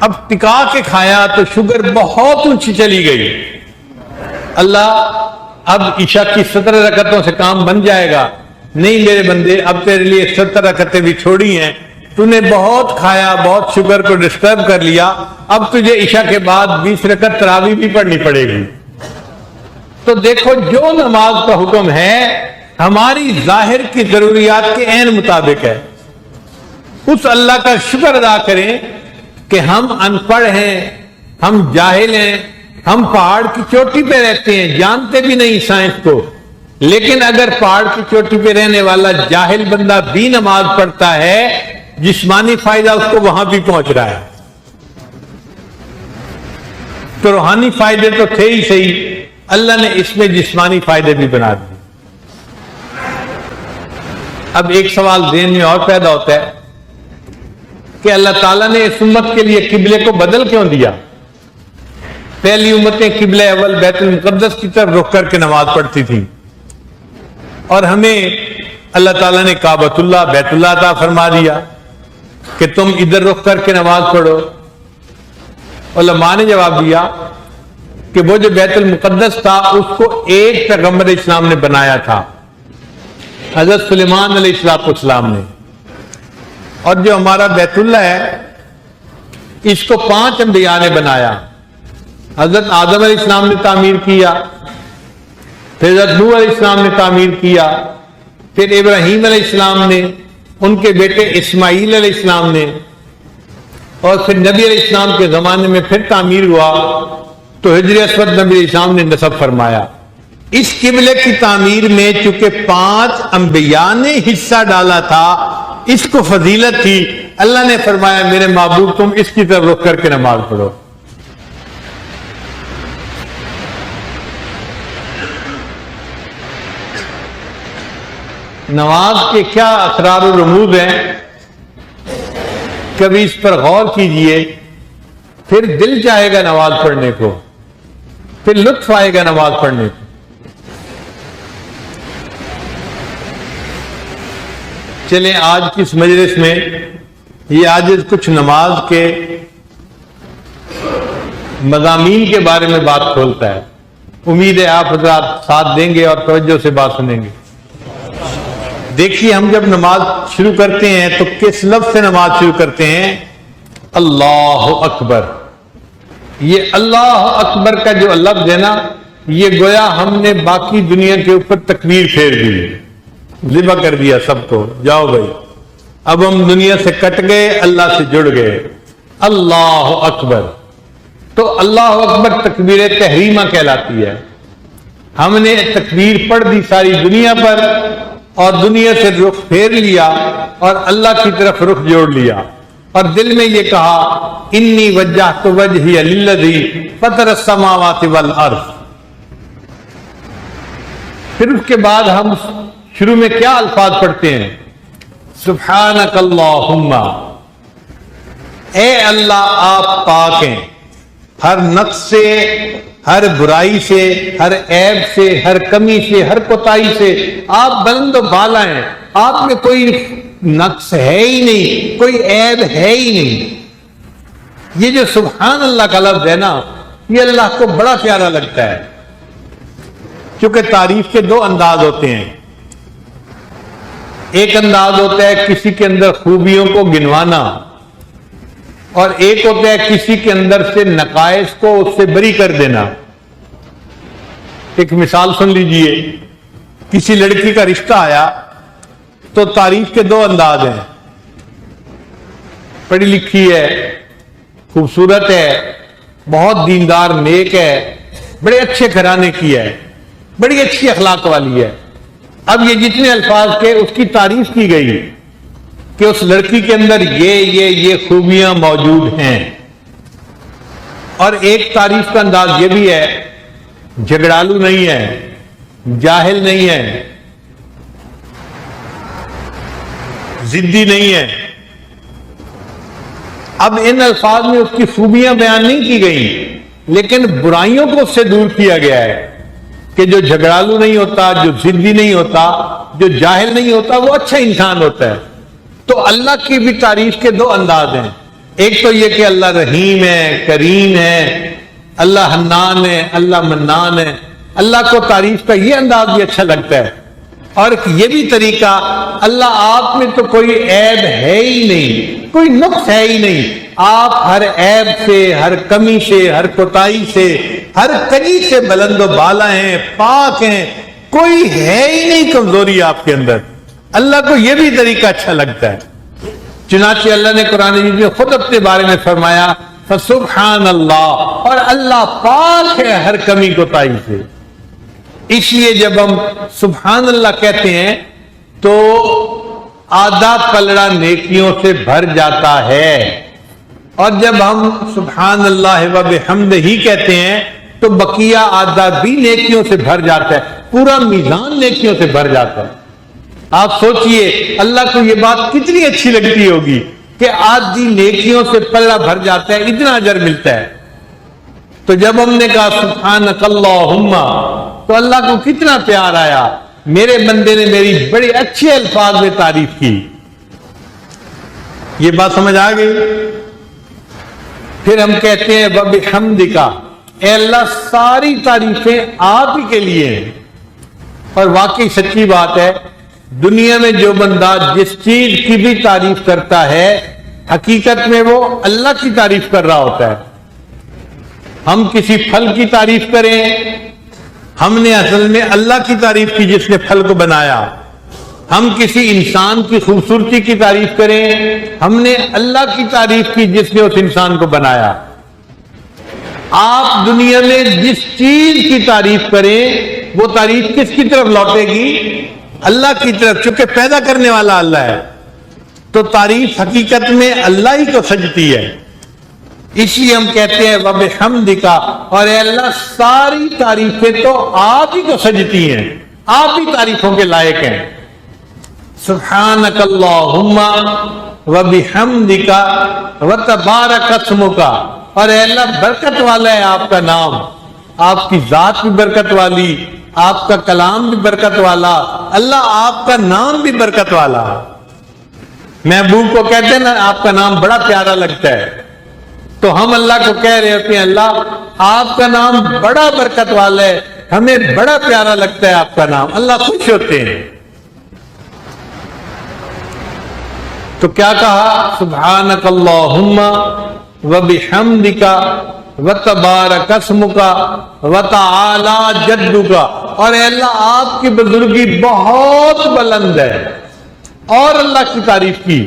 اب ٹکا کے کھایا تو شوگر بہت اونچی چلی گئی. اللہ اب عشاء کی 17 رکعتوں سے کام بن جائے گا؟ نہیں میرے بندے، اب تیرے لیے 70 رکعتیں بھی چھوڑی ہیں، تو نے بہت کھایا، بہت شوگر کو ڈسٹرب کر لیا، اب تجھے عشاء کے بعد 20 رکعت تراویح بھی پڑھنی پڑے گی۔ تو دیکھو جو نماز کا حکم ہے ہماری ظاہر کی ضروریات کے عین مطابق ہے۔ اس اللہ کا شکر ادا کریں کہ ہم ان پڑھ ہیں، ہم جاہل ہیں، ہم پہاڑ کی چوٹی پہ رہتے ہیں، جانتے بھی نہیں سائنس کو، لیکن اگر پہاڑ کی چوٹی پہ رہنے والا جاہل بندہ بھی نماز پڑھتا ہے، جسمانی فائدہ اس کو وہاں بھی پہنچ رہا ہے۔ تو روحانی فائدے تو تھے ہی صحیح، اللہ نے اس میں جسمانی فائدے بھی بنا دیے۔ اب ایک سوال ذہن میں اور پیدا ہوتا ہے کہ اللہ تعالیٰ نے اس امت کے لیے قبلے کو بدل کیوں دیا؟ پہلی امتیں قبلہ اول بیت المقدس کی طرف رخ کر کے نماز پڑھتی تھیں، اور ہمیں اللہ تعالیٰ نے کعبۃ اللہ بیت اللہ عطا فرما دیا کہ تم ادھر رخ کر کے نماز پڑھو۔ علماء نے جواب دیا کہ وہ جو بیت المقدس تھا اس کو ایک پیغمبر اسلام نے بنایا تھا، حضرت سلیمان علیہ السلام نے، اور جو ہمارا بیت اللہ ہے اس کو 5 انبیاء نے بنایا۔ حضرت آدم علیہ السلام نے تعمیر کیا، پھر حضرت نوح علیہ السلام نے تعمیر کیا، پھر ابراہیم علیہ السلام نے، ان کے بیٹے اسماعیل علیہ السلام نے، اور پھر نبی علیہ السلام کے زمانے میں پھر تعمیر ہوا تو حجر اسود نبی علیہ السلام نے نصب فرمایا۔ اس قبلے کی تعمیر میں چونکہ 5 انبیاء نے حصہ ڈالا تھا، اس کو فضیلت تھی، اللہ نے فرمایا میرے معبود تم اس کی طرف رخ کر کے نماز پڑھو۔ نماز کے کیا اسرار و رموز ہیں، کبھی اس پر غور کیجئے، پھر دل چاہے گا نماز پڑھنے کو، پھر لطف آئے گا نماز پڑھنے کو۔ چلیں آج کی اس مجلس میں یہ آج کچھ نماز کے مضامین کے بارے میں بات کھولتا ہے۔ امید ہے آپ حضرات ساتھ دیں گے اور توجہ سے بات سنیں گے۔ دیکھیے، ہم جب نماز شروع کرتے ہیں تو کس لفظ سے نماز شروع کرتے ہیں؟ اللہ اکبر۔ یہ اللہ اکبر کا جو لفظ ہے نا، یہ گویا ہم نے باقی دنیا کے اوپر تکبیر پھیر دی، ذبح کر دیا سب کو، جاؤ بھائی اب ہم دنیا سے کٹ گئے، اللہ سے جڑ گئے۔ اللہ اکبر، تو اللہ اکبر تکبیر تحریمہ کہلاتی ہے۔ ہم نے تکبیر پڑھ دی ساری دنیا پر، اور دنیا سے رخ پھیر لیا اور اللہ کی طرف رخ جوڑ لیا، اور دل میں یہ کہا انی وجہت وجہی للذی فطر السماوات والارض۔ پھر اس کے بعد ہم شروع میں کیا الفاظ پڑھتے ہیں؟ سبحانک اللہم، اے اللہ آپ پاک ہیں ہر نقص سے، ہر برائی سے، ہر عیب سے، ہر کمی سے، ہر کوتاہی سے، آپ بلند و بالا ہیں، آپ میں کوئی نقص ہے ہی نہیں، کوئی عیب ہے ہی نہیں۔ یہ جو سبحان اللہ کا لفظ ہے نا، یہ اللہ کو بڑا پیارا لگتا ہے، کیونکہ تعریف کے 2 انداز ہوتے ہیں۔ ایک انداز ہوتا ہے کسی کے اندر خوبیوں کو گنوانا، اور ایک ہوتا ہے کسی کے اندر سے نقائص کو اس سے بری کر دینا۔ ایک مثال سن لیجئے، کسی لڑکی کا رشتہ آیا تو تعریف کے 2 انداز ہیں، پڑھی لکھی ہے، خوبصورت ہے، بہت دیندار نیک ہے، بڑے اچھے گھرانے کی ہے، بڑی اچھی اخلاق والی ہے۔ اب یہ جتنے الفاظ کے اس کی تعریف کی گئی کہ اس لڑکی کے اندر یہ خوبیاں موجود ہیں۔ اور ایک تعریف کا انداز یہ بھی ہے، جھگڑالو نہیں ہے، جاہل نہیں ہے، ضدی نہیں ہے۔ اب ان الفاظ میں اس کی خوبیاں بیان نہیں کی گئی، لیکن برائیوں کو اس سے دور کیا گیا ہے کہ جو جھگڑالو نہیں ہوتا، جو ضدی نہیں ہوتا، جو جاہل نہیں ہوتا، وہ اچھا انسان ہوتا ہے۔ تو اللہ کی بھی تعریف کے 2 انداز ہیں، ایک تو یہ کہ اللہ رحیم ہے، کریم ہے، اللہ حنان ہے، اللہ منان ہے، اللہ کو تعریف کا یہ انداز بھی اچھا لگتا ہے، اور یہ بھی طریقہ، اللہ آپ میں تو کوئی عیب ہے ہی نہیں، کوئی نقص ہے ہی نہیں، آپ ہر عیب سے، ہر کمی سے، ہر کوتاہی سے، ہر کجی سے بلند و بالا ہیں، پاک ہیں، کوئی ہے ہی نہیں کمزوری آپ کے اندر۔ اللہ کو یہ بھی طریقہ اچھا لگتا ہے۔ چنانچہ اللہ نے قرآن مجید میں خود اپنے بارے میں فرمایا فسبحان اللہ، اور اللہ پاک ہے ہر کمی کوتاہی سے۔ اس لیے جب ہم سبحان اللہ کہتے ہیں تو آدھا پلڑا نیکیوں سے بھر جاتا ہے، اور جب ہم سبحان اللہ و بحمدہ ہی کہتے ہیں تو بقیہ آدھا بھی نیکیوں سے بھر جاتا ہے، پورا میزان نیکیوں سے بھر جاتا ہے۔ آپ سوچئے اللہ کو یہ بات کتنی اچھی لگتی ہوگی کہ آدھی نیکیوں سے پلڑا بھر جاتا ہے، اتنا اجر ملتا ہے۔ تو جب ہم نے کہا سبحانک اللہم تو اللہ کو کتنا پیار آیا، میرے بندے نے میری بڑے اچھے الفاظ میں تعریف کی۔ یہ بات سمجھ آ گئی؟ پھر ہم کہتے ہیں وَبِحَمْدِكَ، اے اللہ ساری تعریفیں آپ ہی کے لیے ہیں۔ اور واقعی سچی بات ہے، دنیا میں جو بندہ جس چیز کی بھی تعریف کرتا ہے حقیقت میں وہ اللہ کی تعریف کر رہا ہوتا ہے۔ ہم کسی پھل کی تعریف کریں، ہم نے اصل میں اللہ کی تعریف کی جس نے پھل کو بنایا۔ ہم کسی انسان کی خوبصورتی کی تعریف کریں، ہم نے اللہ کی تعریف کی جس نے اس انسان کو بنایا۔ آپ دنیا میں جس چیز کی تعریف کریں وہ تعریف کس کی طرف لوٹے گی؟ اللہ کی طرف، چونکہ پیدا کرنے والا اللہ ہے، تو تعریف حقیقت میں اللہ ہی کو سجتی ہے۔ اس لیے ہم کہتے ہیں وَبِحَمْدِكَ، اور اے اللہ ساری تعریفیں تو آپ ہی کو سجتی ہیں، آپ ہی تعریفوں کے لائق ہیں۔ سبحانک اللہم وبحمدک وتبارک اسمک، اور اے اللہ برکت والا ہے آپ کا نام، آپ کی ذات بھی برکت والی، آپ کا کلام بھی برکت والا، اللہ آپ کا نام بھی برکت والا۔ محبوب کو کہتے ہیں نا آپ کا نام بڑا پیارا لگتا ہے، تو ہم اللہ کو کہہ رہے ہوتے ہیں اللہ آپ کا نام بڑا برکت والا ہے، ہمیں بڑا پیارا لگتا ہے آپ کا نام، اللہ خوش ہوتے ہیں۔ تو کیا کہا؟ سبحانک اللہم وبحمدک وتبارک اسمک وتعالی جدک، اور اے اللہ آپ کی بزرگی بہت بلند ہے، اور اللہ کی تعریف کی۔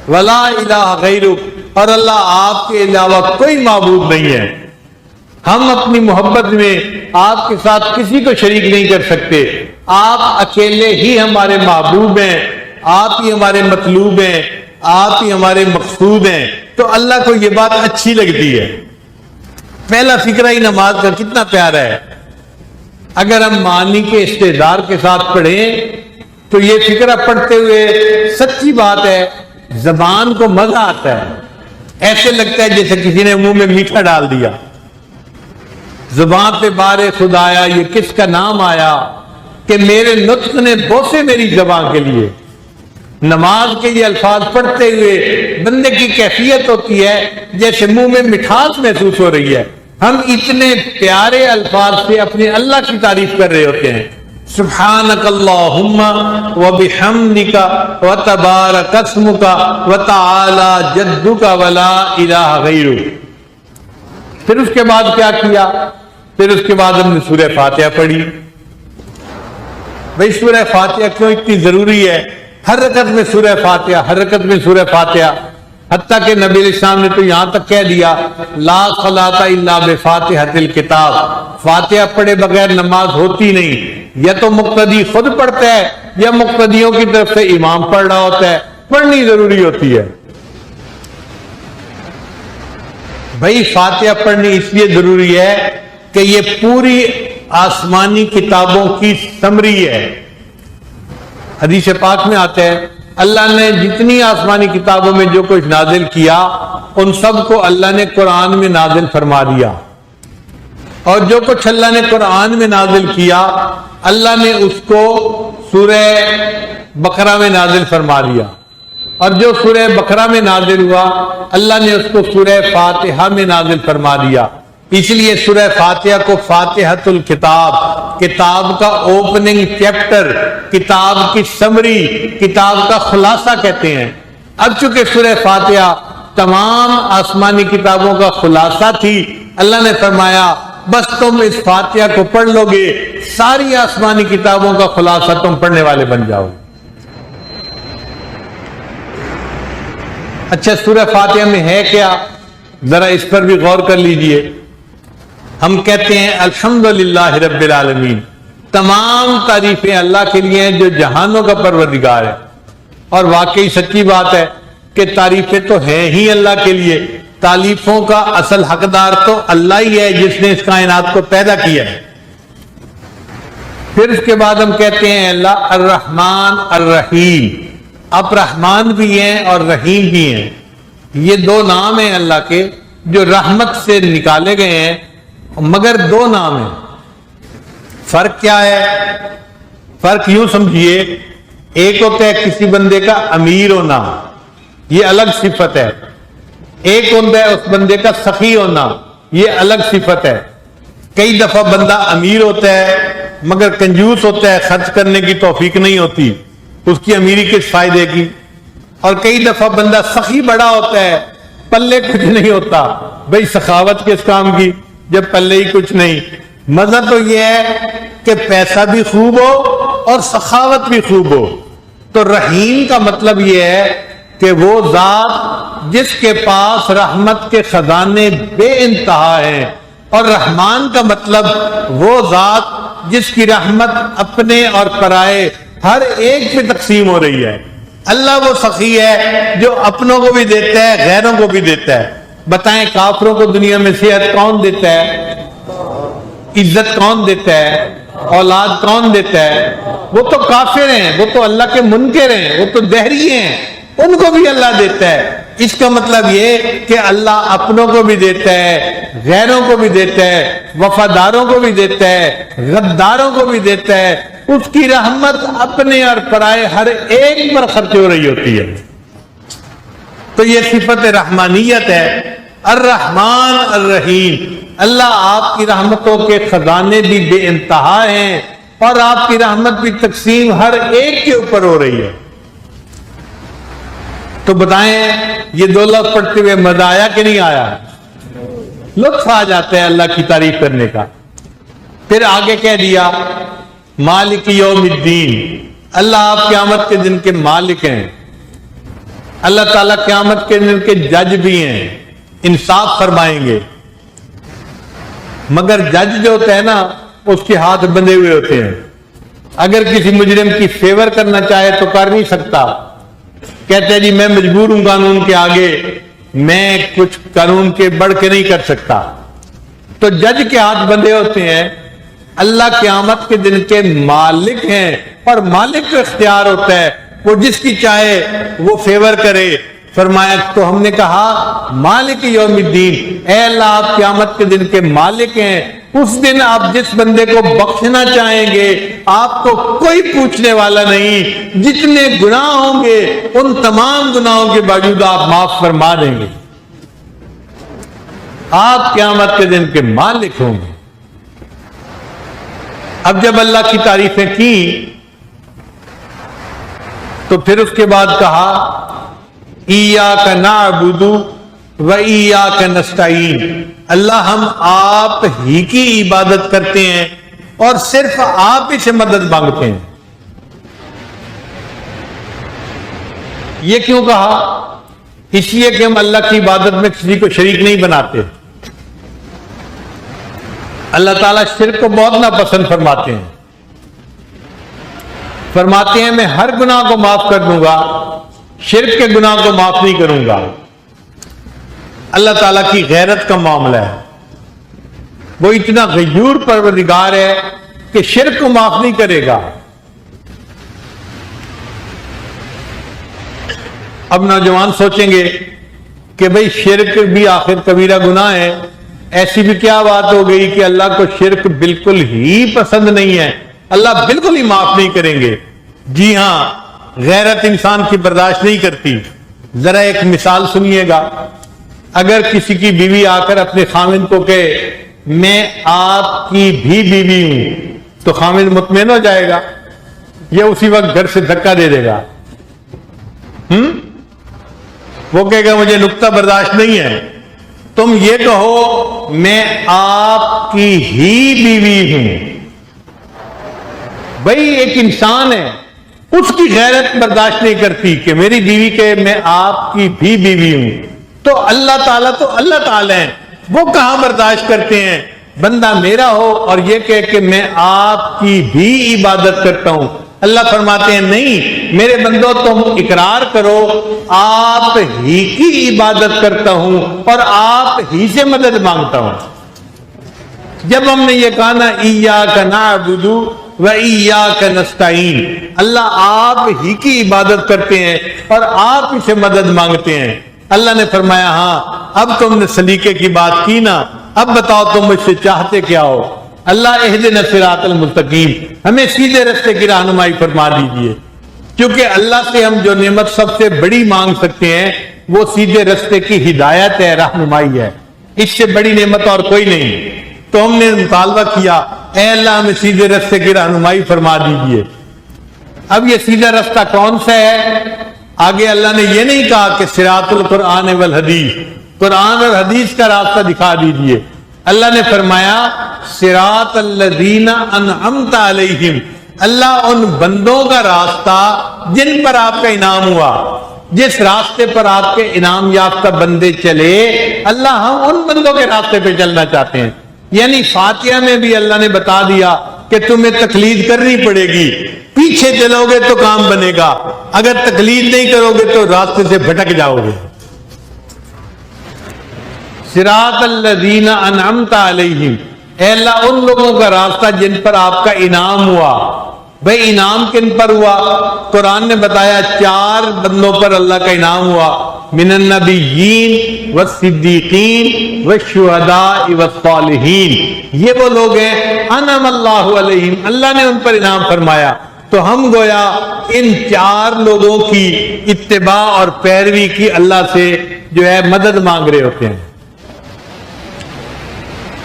ولا الہ غیرک، اور اللہ آپ کے علاوہ کوئی معبود نہیں ہے۔ ہم اپنی محبت میں آپ کے ساتھ کسی کو شریک نہیں کر سکتے، آپ اکیلے ہی ہمارے محبوب ہیں، آپ ہی ہمارے مطلوب ہیں، آپ ہی ہمارے مقصود ہیں۔ تو اللہ کو یہ بات اچھی لگتی ہے۔ پہلا فقرہ ہی نماز کا کتنا پیارا ہے، اگر ہم معنی کے استحضار کے ساتھ پڑھیں تو یہ فقرہ پڑھتے ہوئے سچی بات ہے زبان کو مزہ آتا ہے، ایسے لگتا ہے جیسے کسی نے منہ میں میٹھا ڈال دیا۔ زبان پہ بار خدایا یہ کس کا نام آیا کہ میرے نطق نے بوسے میری زبان کے لیے۔ نماز کے یہ الفاظ پڑھتے ہوئے بندے کی کیفیت ہوتی ہے جیسے منہ میں مٹھاس محسوس ہو رہی ہے۔ ہم اتنے پیارے الفاظ سے اپنے اللہ کی تعریف کر رہے ہوتے ہیں۔ سبحانک اللہم وبحمدک وتبارک اسمک وتعالی جدک ولا الہ غیرک۔ پھر اس کے بعد کیا کیا؟ پھر اس کے بعد ہم نے سورہ فاتحہ پڑھی۔ بھئی سورہ فاتحہ کیوں اتنی ضروری ہے؟ ہر رکعت میں سورہ فاتحہ، ہر رکعت میں سورہ فاتحہ، حتیٰ کہ نبی علیہ السلام نے تو یہاں تک کہہ دیا لا صلاۃ الا بفاتحۃ الکتاب، فاتحہ پڑھے بغیر نماز ہوتی نہیں۔ یا تو مقتدی خود پڑھتا ہے یا مقتدیوں کی طرف سے امام پڑھ رہا ہوتا ہے، پڑھنی ضروری ہوتی ہے۔ بھائی فاتحہ پڑھنی اس لیے ضروری ہے کہ یہ پوری آسمانی کتابوں کی سمری ہے۔ حدیث پاک میں آتا ہے اللہ نے جتنی آسمانی کتابوں میں جو کچھ نازل کیا ان سب کو اللہ نے قرآن میں نازل فرما دیا، اور جو کچھ اللہ نے قرآن میں نازل کیا اللہ نے اس کو سورہ بقرہ میں نازل فرما دیا، اور جو سورہ بقرہ میں نازل ہوا اللہ نے اس کو سورہ فاتحہ میں نازل فرما دیا۔ اس لیے سورہ فاتحہ کو فاتحۃ الکتاب، کتاب کا اوپننگ چیپٹر، کتاب کی سمری، کتاب کا خلاصہ کہتے ہیں۔ اب چونکہ سورہ فاتحہ تمام آسمانی کتابوں کا خلاصہ تھی، اللہ نے فرمایا بس تم اس فاتحہ کو پڑھ لو گے، ساری آسمانی کتابوں کا خلاصہ تم پڑھنے والے بن جاؤ۔ اچھا، سورہ فاتحہ میں ہے کیا؟ ذرا اس پر بھی غور کر لیجئے۔ ہم کہتے ہیں الحمدللہ رب العالمین، تمام تعریفیں اللہ کے لیے ہیں جو جہانوں کا پروردگار ہے، اور واقعی سچی بات ہے کہ تعریفیں تو ہیں ہی اللہ کے لیے۔ تعریفوں کا اصل حقدار تو اللہ ہی ہے جس نے اس کائنات کو پیدا کیا ہے۔ پھر اس کے بعد ہم کہتے ہیں اللہ الرحمن الرحیم، اب رحمان بھی ہیں اور رحیم بھی ہیں۔ یہ دو نام ہیں اللہ کے جو رحمت سے نکالے گئے ہیں، مگر دو نام ہیں۔ فرق کیا ہے؟ فرق یوں سمجھیے، ایک ہوتا ہے کسی بندے کا امیر ہونا، یہ الگ صفت ہے۔ ایک ہوتا ہے اس بندے کا سخی ہونا، یہ الگ صفت ہے۔ کئی دفعہ بندہ امیر ہوتا ہے مگر کنجوس ہوتا ہے، خرچ کرنے کی توفیق نہیں ہوتی، اس کی امیری کس فائدے کی۔ اور کئی دفعہ بندہ سخی بڑا ہوتا ہے، پلے کچھ نہیں ہوتا، بھئی سخاوت کس کام کی جب پلے ہی کچھ نہیں۔ مزہ تو یہ ہے کہ پیسہ بھی خوب ہو اور سخاوت بھی خوب ہو۔ تو رحیم کا مطلب یہ ہے کہ وہ ذات جس کے پاس رحمت کے خزانے بے انتہا ہیں، اور رحمان کا مطلب وہ ذات جس کی رحمت اپنے اور پرائے ہر ایک پہ تقسیم ہو رہی ہے۔ اللہ وہ سخی ہے جو اپنوں کو بھی دیتا ہے، غیروں کو بھی دیتا ہے۔ بتائیں کافروں کو دنیا میں صحت کون دیتا ہے؟ عزت کون دیتا ہے؟ اولاد کون دیتا ہے؟ وہ تو کافر ہیں، وہ تو اللہ کے منکر ہیں، وہ تو دہری ہیں، ان کو بھی اللہ دیتا ہے۔ اس کا مطلب یہ کہ اللہ اپنوں کو بھی دیتا ہے، غیروں کو بھی دیتا ہے، وفاداروں کو بھی دیتا ہے، غداروں کو بھی دیتا ہے۔ اس کی رحمت اپنے اور پرائے ہر ایک پر خرچ ہو رہی ہوتی ہے۔ تو یہ صفت رحمانیت ہے، الرحمن الرحیم۔ اللہ آپ کی رحمتوں کے خزانے بھی بے انتہا ہیں، اور آپ کی رحمت بھی تقسیم ہر ایک کے اوپر ہو رہی ہے۔ تو بتائیں یہ دو لفظ پڑھتے ہوئے مزہ آیا کہ نہیں آیا؟ لطف آ جاتا ہے اللہ کی تعریف کرنے کا۔ پھر آگے کہہ دیا مالک یوم الدین، اللہ آپ قیامت کے دن کے مالک ہیں۔ اللہ تعالیٰ قیامت کے دن کے جج بھی ہیں، انصاف فرمائیں گے۔ مگر جج جو ہوتا ہے نا، اس کے ہاتھ بندھے ہوئے ہوتے ہیں۔ اگر کسی مجرم کی فیور کرنا چاہے تو کر نہیں سکتا، کہتے ہیں جی میں مجبور ہوں قانون کے آگے، میں کچھ قانون کے بڑھ کے نہیں کر سکتا۔ تو جج کے ہاتھ بندھے ہوتے ہیں۔ اللہ قیامت کے دن کے مالک ہیں، اور مالک کا اختیار ہوتا ہے، وہ جس کی چاہے وہ فیور کرے۔ فرمایا تو ہم نے کہا مالک یوم الدین، اے اللہ آپ قیامت کے دن کے مالک ہیں۔ اس دن آپ جس بندے کو بخشنا چاہیں گے آپ کو کوئی پوچھنے والا نہیں، جتنے گناہ ہوں گے ان تمام گناہوں کے باوجود آپ معاف فرما دیں گے۔ آپ قیامت کے دن کے مالک ہوں گے۔ اب جب اللہ کی تعریفیں کی تو پھر اس کے بعد کہا ایاک نعبد و ایاک نستعین، اللہ ہم آپ ہی کی عبادت کرتے ہیں اور صرف آپ ہی سے مدد مانگتے ہیں۔ یہ کیوں کہا؟ اس لیے کہ ہم اللہ کی عبادت میں کسی کو شریک نہیں بناتے۔ اللہ تعالیٰ شرک کو بہت ناپسند فرماتے ہیں، فرماتے ہیں میں ہر گناہ کو معاف کر دوں گا، شرک کے گناہ کو معاف نہیں کروں گا۔ اللہ تعالیٰ کی غیرت کا معاملہ ہے، وہ اتنا غیور پروردگار ہے کہ شرک کو معاف نہیں کرے گا۔ اب نوجوان سوچیں گے کہ بھئی شرک بھی آخر کبیرہ گناہ ہے، ایسی بھی کیا بات ہو گئی کہ اللہ کو شرک بالکل ہی پسند نہیں ہے، اللہ بالکل ہی معاف نہیں کریں گے؟ جی ہاں، غیرت انسان کی برداشت نہیں کرتی۔ ذرا ایک مثال سنیے گا۔ اگر کسی کی بیوی آ کر اپنے خامند کو کہے میں آپ کی بھی بیوی ہوں تو خامند مطمئن ہو جائے گا یا اسی وقت گھر سے دھکا دے دے گا؟ وہ کہے گا مجھے نکتہ برداشت نہیں ہے. تم یہ کہو میں آپ کی ہی بیوی ہوں. بھائی ایک انسان ہے، اس کی غیرت برداشت نہیں کرتی کہ میری بیوی کہ میں آپ کی بھی بیوی ہوں. تو اللہ تعالیٰ ہیں، وہ کہاں برداشت کرتے ہیں بندہ میرا ہو اور یہ کہ میں آپ کی بھی عبادت کرتا ہوں. اللہ فرماتے ہیں نہیں میرے بندو تم اقرار کرو آپ ہی کی عبادت کرتا ہوں اور آپ ہی سے مدد مانگتا ہوں. جب ہم نے یہ کہا نا ایاک نعبد و ایاک نستعین، اللہ آپ ہی کی عبادت کرتے ہیں اور آپ ہی سے مدد مانگتے ہیں. اللہ نے فرمایا ہاں اب تم نے سلیقے کی بات کی نا، اب بتاؤ تم مجھ سے چاہتے کیا ہو؟ اللہ اہدنا الصراط المستقیم، ہمیں سیدھے راستے کی رہنمائی فرما دیجیے. کیونکہ اللہ سے ہم جو نعمت سب سے بڑی مانگ سکتے ہیں وہ سیدھے راستے کی ہدایت ہے، رہنمائی ہے. اس سے بڑی نعمت اور کوئی نہیں. تو ہم نے مطالبہ کیا اے اللہ ہمیں سیدھے راستے کی رہنمائی فرما دیجیے. اب یہ سیدھا راستہ کون سا ہے؟ آگے اللہ نے یہ نہیں کہا کہ صراط القرآن والحدیث، قرآن اور حدیث کا راستہ دکھا دیجیے. اللہ نے فرمایا صراط الذین انعمت علیہم، اللہ ان بندوں کا راستہ جن پر آپ کا انعام ہوا. جس راستے پر آپ کے انعام یافتہ بندے چلے، اللہ ہم ان بندوں کے راستے پہ چلنا چاہتے ہیں. یعنی فاتحہ میں بھی اللہ نے بتا دیا کہ تمہیں تقلید کرنی پڑے گی، پیچھے چلو گے تو کام بنے گا، اگر تقلید نہیں کرو گے تو راستے سے بھٹک جاؤ گے. صراط الذین انعمت علیہم، اے اللہ ان لوگوں کا راستہ جن پر آپ کا انعام ہوا. بھائی انعام کن پر ہوا؟ قرآن نے بتایا 4 بندوں پر اللہ کا انعام ہوا، من النبیین والصدیقین والشہداء والصالحین. یہ وہ لوگ ہیں انعم اللہ علیہم، اللہ نے ان پر انعام فرمایا. تو ہم گویا ان 4 لوگوں کی اتباع اور پیروی کی اللہ سے جو ہے مدد مانگ رہے ہوتے ہیں.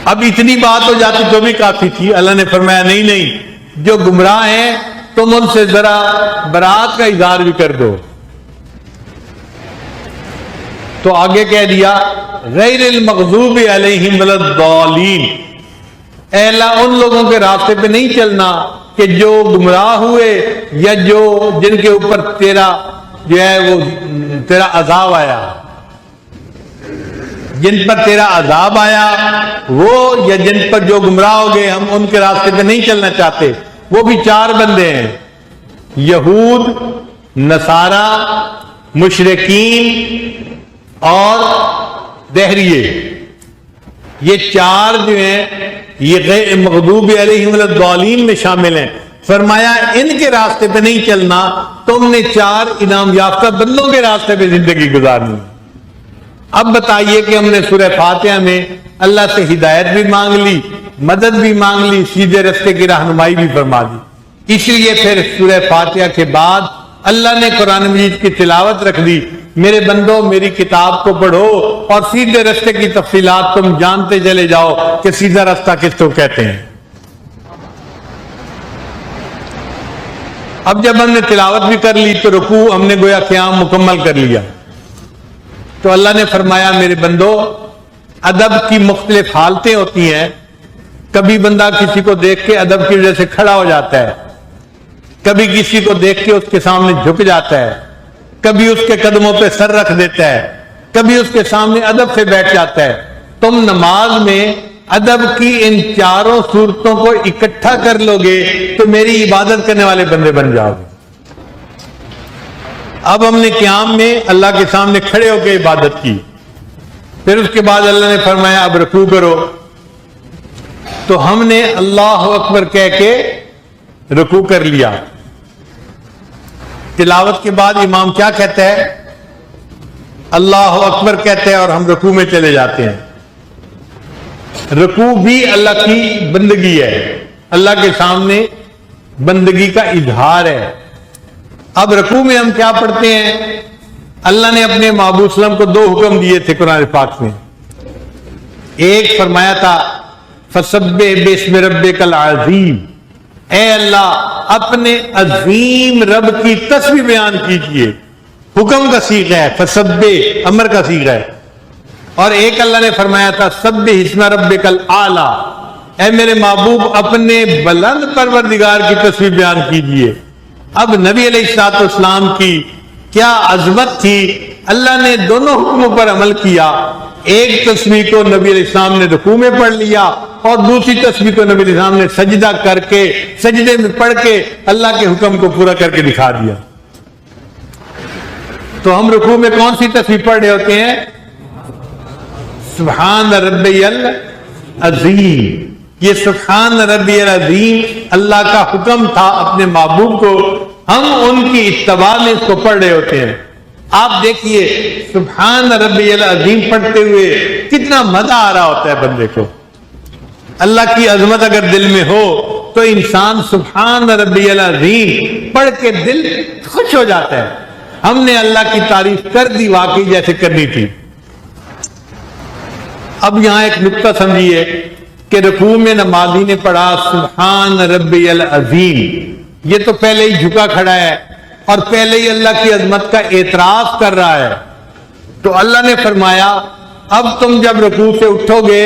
اب اتنی بات ہو جاتی تو بھی کافی تھی. اللہ نے فرمایا نہیں جو گمراہ ہیں تم ان سے ذرا برات کا اظہار بھی کر دو. تو آگے کہہ دیا غیر المغضوب علیہم ولا الضالین، اے اللہ ان لوگوں کے راستے پہ نہیں چلنا کہ جو گمراہ ہوئے یا جن کے اوپر تیرا جو ہے وہ تیرا عذاب آیا، جن پر تیرا عذاب آیا وہ یا جن پر جو گمراہ ہو گئے ہم ان کے راستے پہ نہیں چلنا چاہتے. وہ بھی 4 بندے ہیں، یہود، نصارہ، مشرکین اور دہریے. یہ 4 جو ہیں یہ غیر مغضوب علیہم ولا الضالین میں شامل ہیں. فرمایا ان کے راستے پہ نہیں چلنا، تم نے 4 انعام یافتہ بندوں کے راستے پہ زندگی گزارنی. اب بتائیے کہ ہم نے سورہ فاتحہ میں اللہ سے ہدایت بھی مانگ لی، مدد بھی مانگ لی، سیدھے راستے کی رہنمائی بھی فرما دی. اس لیے پھر سورہ فاتحہ کے بعد اللہ نے قرآن مجید کی تلاوت رکھ دی. میرے بندو میری کتاب کو پڑھو اور سیدھے راستے کی تفصیلات تم جانتے چلے جاؤ کہ سیدھا راستہ کس کو کہتے ہیں. اب جب ہم نے تلاوت بھی کر لی تو رکوع ہم نے گویا قیام مکمل کر لیا. تو اللہ نے فرمایا میرے بندو ادب کی مختلف حالتیں ہوتی ہیں. کبھی بندہ کسی کو دیکھ کے ادب کی وجہ سے کھڑا ہو جاتا ہے، کبھی کسی کو دیکھ کے اس کے سامنے جھک جاتا ہے، کبھی اس کے قدموں پہ سر رکھ دیتا ہے، کبھی اس کے سامنے ادب سے بیٹھ جاتا ہے. تم نماز میں ادب کی ان 4 صورتوں کو اکٹھا کر لو گے تو میری عبادت کرنے والے بندے بن جاؤ گے. اب ہم نے قیام میں اللہ کے سامنے کھڑے ہو کے عبادت کی، پھر اس کے بعد اللہ نے فرمایا اب رکوع کرو. تو ہم نے اللہ اکبر کہہ کے رکوع کر لیا. تلاوت کے بعد امام کیا کہتا ہے؟ اللہ اکبر کہتے ہیں اور ہم رکوع میں چلے جاتے ہیں. رکوع بھی اللہ کی بندگی ہے، اللہ کے سامنے بندگی کا اظہار ہے. اب رکوع میں ہم کیا پڑھتے ہیں؟ اللہ نے اپنے محبوب صلی اللہ علیہ وسلم کو دو حکم دیے تھے قرآن پاک میں. ایک فرمایا تھا فسبح باسم ربک العظیم، اے اللہ اپنے عظیم رب کی تسبیح بیان کیجیے. حکم کا صیغہ ہے، فسبح امر کا صیغہ ہے. اور ایک اللہ نے فرمایا تھا سبح اسم ربک الاعلی، اے میرے محبوب اپنے بلند پروردگار کی تسبیح بیان کیجیے. اب نبی علیہ الصلوۃ والسلام کی کیا عظمت تھی، اللہ نے دونوں حکموں پر عمل کیا. ایک تسبیح کو نبی علیہ السلام نے رکوع میں پڑھ لیا اور دوسری تسبیح کو نبی علیہ السلام نے سجدہ کر کے سجدے میں پڑھ کے اللہ کے حکم کو پورا کر کے دکھا دیا. تو ہم رکوع میں کون سی تسبیح پڑھ رہے ہوتے ہیں؟ سبحان ربی العظیم. یہ سبحان ربی العظیم اللہ کا حکم تھا اپنے محبوب کو، ہم ان کی اتباع میں اس کو پڑھ رہے ہوتے ہیں. آپ دیکھیے سبحان ربی العظیم پڑھتے ہوئے کتنا مزہ آ رہا ہوتا ہے بندے کو. اللہ کی عظمت اگر دل میں ہو تو انسان سبحان ربی العظیم پڑھ کے دل خوش ہو جاتا ہے. ہم نے اللہ کی تعریف کر دی واقعی جیسے کرنی تھی. اب یہاں ایک نقطہ سمجھیے کہ رکوع میں نمازی نے پڑھا سبحان ربی العظیم، یہ تو پہلے ہی جھکا کھڑا ہے اور پہلے ہی اللہ کی عظمت کا اعتراف کر رہا ہے. تو اللہ نے فرمایا اب تم جب رکوع سے اٹھو گے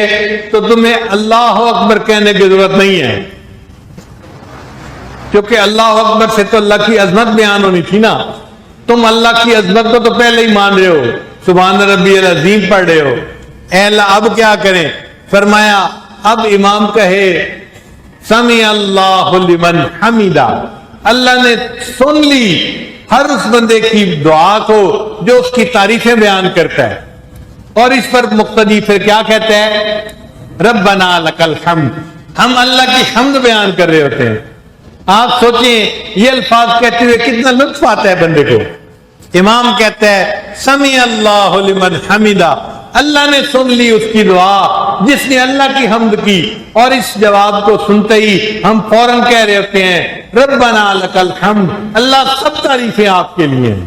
تو تمہیں اللہ اکبر کہنے کی ضرورت نہیں ہے، کیونکہ اللہ اکبر سے تو اللہ کی عظمت بیان ہونی تھی نا. تم اللہ کی عظمت کو تو پہلے ہی مان رہے ہو، سبحان ربی العظیم پڑھ رہے ہو. اے اللہ اب کیا کریں؟ فرمایا اب امام کہے سمع اللہ لمن حمیدہ. اللہ نے سن لی ہر اس بندے کی دعا کو جو اس کی تعریفیں بیان کرتا ہے، اور اس پر مقتدی پھر کیا کہتا ہے؟ ربنا لک الحمد. ہم اللہ کی حمد بیان کر رہے ہوتے ہیں. آپ سوچیں یہ الفاظ کہتے ہوئے کتنا لطف آتا ہے بندے کو. امام کہتا ہے سمع اللہ لمن حمیدہ، اللہ نے سن لی اس کی دعا جس نے اللہ کی حمد کی. اور اس جواب کو سنتے ہی ہم فوراً کہہ رہے ہوتے ہیں ربنا لک الحمد، اللہ سب تعریفیں آپ کے لیے ہیں.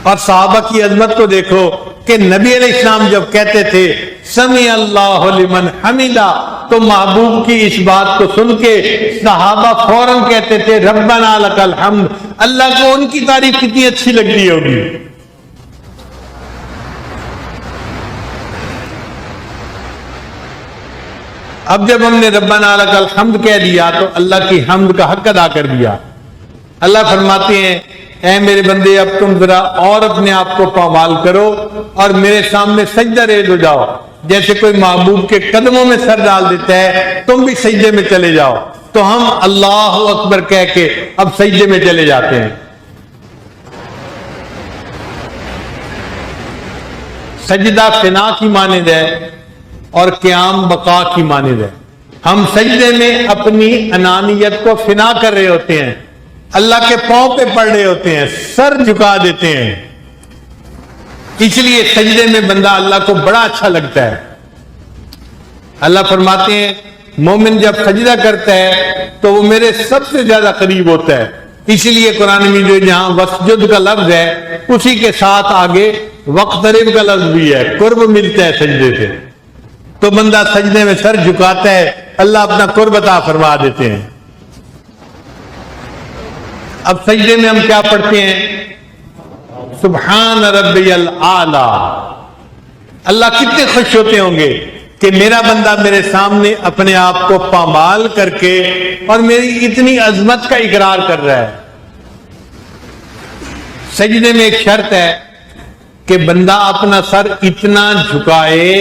اور صحابہ کی عظمت کو دیکھو کہ نبی علیہ السلام جب کہتے تھے سمع اللہ لمن حمیدہ تو محبوب کی اس بات کو سن کے صحابہ فوراً کہتے تھے ربنا لک الحمد. اللہ کو ان کی تعریف کتنی اچھی لگتی ہوگی. اب جب ہم نے ربنا لک الحمد کہہ دیا تو اللہ کی حمد کا حق ادا کر دیا. اللہ فرماتے ہیں اے میرے بندے اب تم ذرا اور اپنے آپ کو پامال کرو اور میرے سامنے سجدہ ریز ہو جاؤ. جیسے کوئی محبوب کے قدموں میں سر ڈال دیتا ہے تم بھی سجدے میں چلے جاؤ. تو ہم اللہ اکبر کہہ کے اب سجدے میں چلے جاتے ہیں. سجدہ فنا کی مانند ہے اور قیام بقا کی مانند ہے. ہم سجدے میں اپنی انانیت کو فنا کر رہے ہوتے ہیں، اللہ کے پاؤں پہ پڑ رہے ہوتے ہیں، سر جھکا دیتے ہیں. اس لیے سجدے میں بندہ اللہ کو بڑا اچھا لگتا ہے. اللہ فرماتے ہیں مومن جب سجدہ کرتا ہے تو وہ میرے سب سے زیادہ قریب ہوتا ہے. اسی لیے قرآن میں جو جہاں وسجد کا لفظ ہے اسی کے ساتھ آگے وقترب کا لفظ بھی ہے، قرب ملتا ہے سجدے سے. تو بندہ سجدے میں سر جھکاتا ہے، اللہ اپنا قرب عطا فرما دیتے ہیں. اب سجدے میں ہم کیا پڑھتے ہیں؟ سبحان ربی الاعلی. اللہ کتنے خوش ہوتے ہوں گے کہ میرا بندہ میرے سامنے اپنے آپ کو پامال کر کے اور میری اتنی عظمت کا اقرار کر رہا ہے. سجدے میں ایک شرط ہے کہ بندہ اپنا سر اتنا جھکائے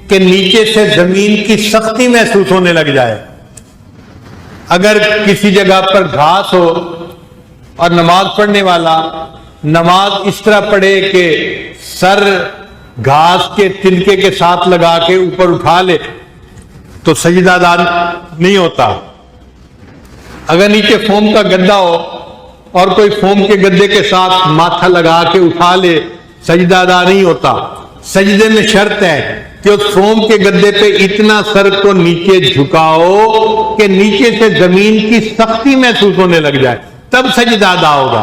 کہ نیچے سے زمین کی سختی محسوس ہونے لگ جائے. اگر کسی جگہ پر گھاس ہو اور نماز پڑھنے والا نماز اس طرح پڑھے کہ سر گھاس کے تنکے کے ساتھ لگا کے اوپر اٹھا لے تو سجدہ ادا نہیں ہوتا. اگر نیچے فوم کا گدا ہو اور کوئی فوم کے گدے کے ساتھ ماتھا لگا کے اٹھا لے سجدہ ادا نہیں ہوتا. سجدے میں شرط ہے کہ اس فوم کے گدے پہ اتنا سر کو نیچے جھکاؤ کہ نیچے سے زمین کی سختی محسوس ہونے لگ جائے، تب سجدہ ادا ہوگا.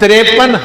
53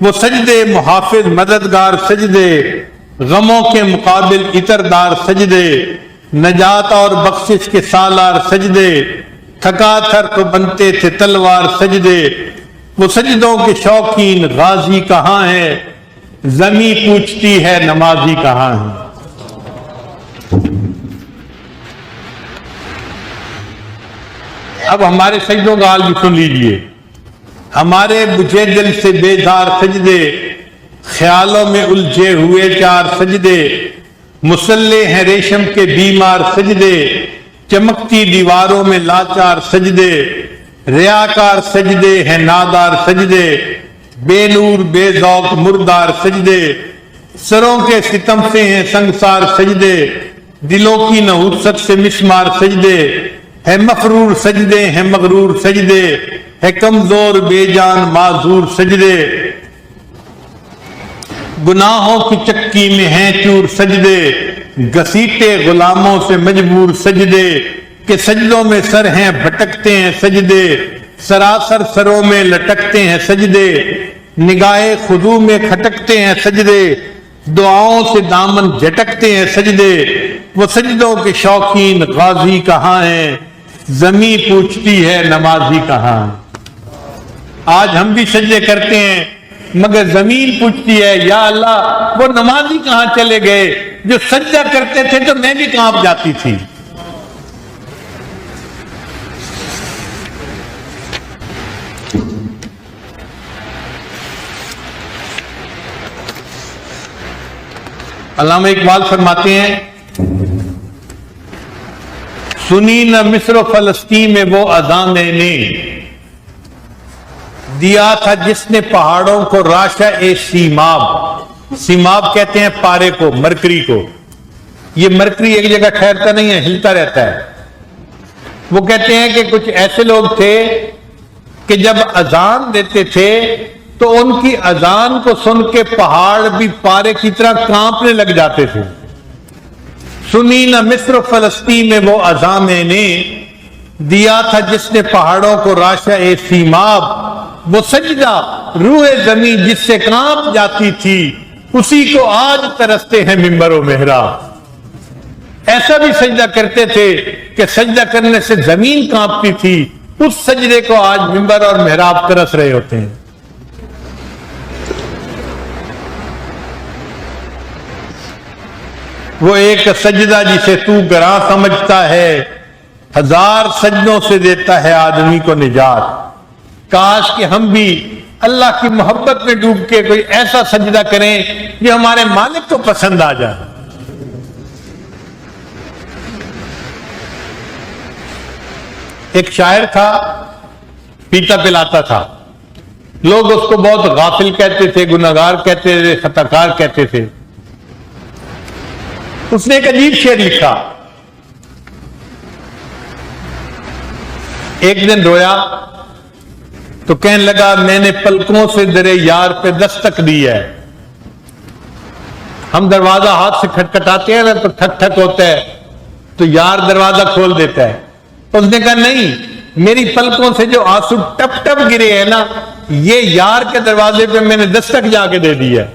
وہ سجدے محافظ مددگار سجدے، غموں کے مقابل عطردار سجدے، نجات اور بخشش کے سالار سجدے، تھکا تھر کو بنتے تھے تلوار سجدے، وہ سجدوں کے شوقین غازی کہاں ہے، زمیں پوچھتی ہے نمازی کہاں ہے۔ اب ہمارے سجدوں کا حال بھی سن لیجئے۔ ہمارے بجھے دل سے بیدار سجدے، خیالوں میں الجھے ہوئے چار سجدے، مسلح ہیں ریشم کے بیمار سجدے، چمکتی دیواروں میں لاچار سجدے، ریاکار سجدے ہیں نادار سجدے، بے نور بے ذوق مردار سجدے، سروں کے ستم سے ہیں سنگسار سجدے، دلوں کی نحوست سے مسمار سجدے، ہے مفرور سجدے ہیں مغرور سجدے، ہے کمزور بے جان معذور سجدے، گناہوں کی چکی میں ہیں چور سجدے، گھسیٹے غلاموں سے مجبور سجدے، کہ سجدوں میں سر ہیں بھٹکتے ہیں سجدے، سراسر سروں میں لٹکتے ہیں سجدے، نگاہ خضوع میں کھٹکتے ہیں سجدے، دعاؤں سے دامن جھٹکتے ہیں سجدے، وہ سجدوں کے شوقین غازی کہاں ہیں، زمیں پوچھتی ہے نمازی کہاں ہے۔ آج ہم بھی سجدے کرتے ہیں مگر زمین پوچھتی ہے یا اللہ وہ نمازی کہاں چلے گئے جو سجدہ کرتے تھے تو میں بھی کانپ جاتی تھی۔ علامہ اقبال فرماتے ہیں سنی نہ مصر و فلسطین میں وہ اذان نے دیا تھا جس نے پہاڑوں کو راشا سیماب، سیماب کہتے ہیں پارے کو، مرکری کو۔ یہ مرکری ایک جگہ ٹھہرتا نہیں ہے، ہلتا رہتا ہے۔ وہ کہتے ہیں کہ کچھ ایسے لوگ تھے کہ جب اذان دیتے تھے تو ان کی اذان کو سن کے پہاڑ بھی پارے کی طرح کانپنے لگ جاتے تھے۔ سنی نہ مصر و فلسطین میں وہ اذان نے دیا تھا جس نے پہاڑوں کو راشا سیماب، وہ سجدہ روح زمین جس سے کانپ جاتی تھی اسی کو آج ترستے ہیں ممبر و محراب۔ ایسا بھی سجدہ کرتے تھے کہ سجدہ کرنے سے زمین کانپتی تھی، اس سجدے کو آج ممبر اور محراب ترس رہے ہوتے ہیں۔ وہ ایک سجدہ جسے تو گراں سمجھتا ہے، ہزار سجدوں سے دیتا ہے آدمی کو نجات۔ کاش کہ ہم بھی اللہ کی محبت میں ڈوب کے کوئی ایسا سجدہ کریں جو ہمارے مالک کو پسند آ جائے۔ ایک شاعر تھا، پیتا پلاتا تھا، لوگ اس کو بہت غافل کہتے تھے، گناہگار کہتے تھے، خطاکار کہتے تھے۔ اس نے ایک عجیب شعر لکھا۔ ایک دن رویا تو کہنے لگا میں نے پلکوں سے درے یار پہ دستک دی ہے۔ ہم دروازہ ہاتھ سے کھٹکھٹاتے ہیں نا تو ٹھک ٹھک ہوتا ہے تو یار دروازہ کھول دیتا ہے۔ اس نے کہا نہیں، میری پلکوں سے جو آنسو ٹپ ٹپ گرے ہیں نا، یہ یار کے دروازے پہ میں نے دستک جا کے دے دی ہے۔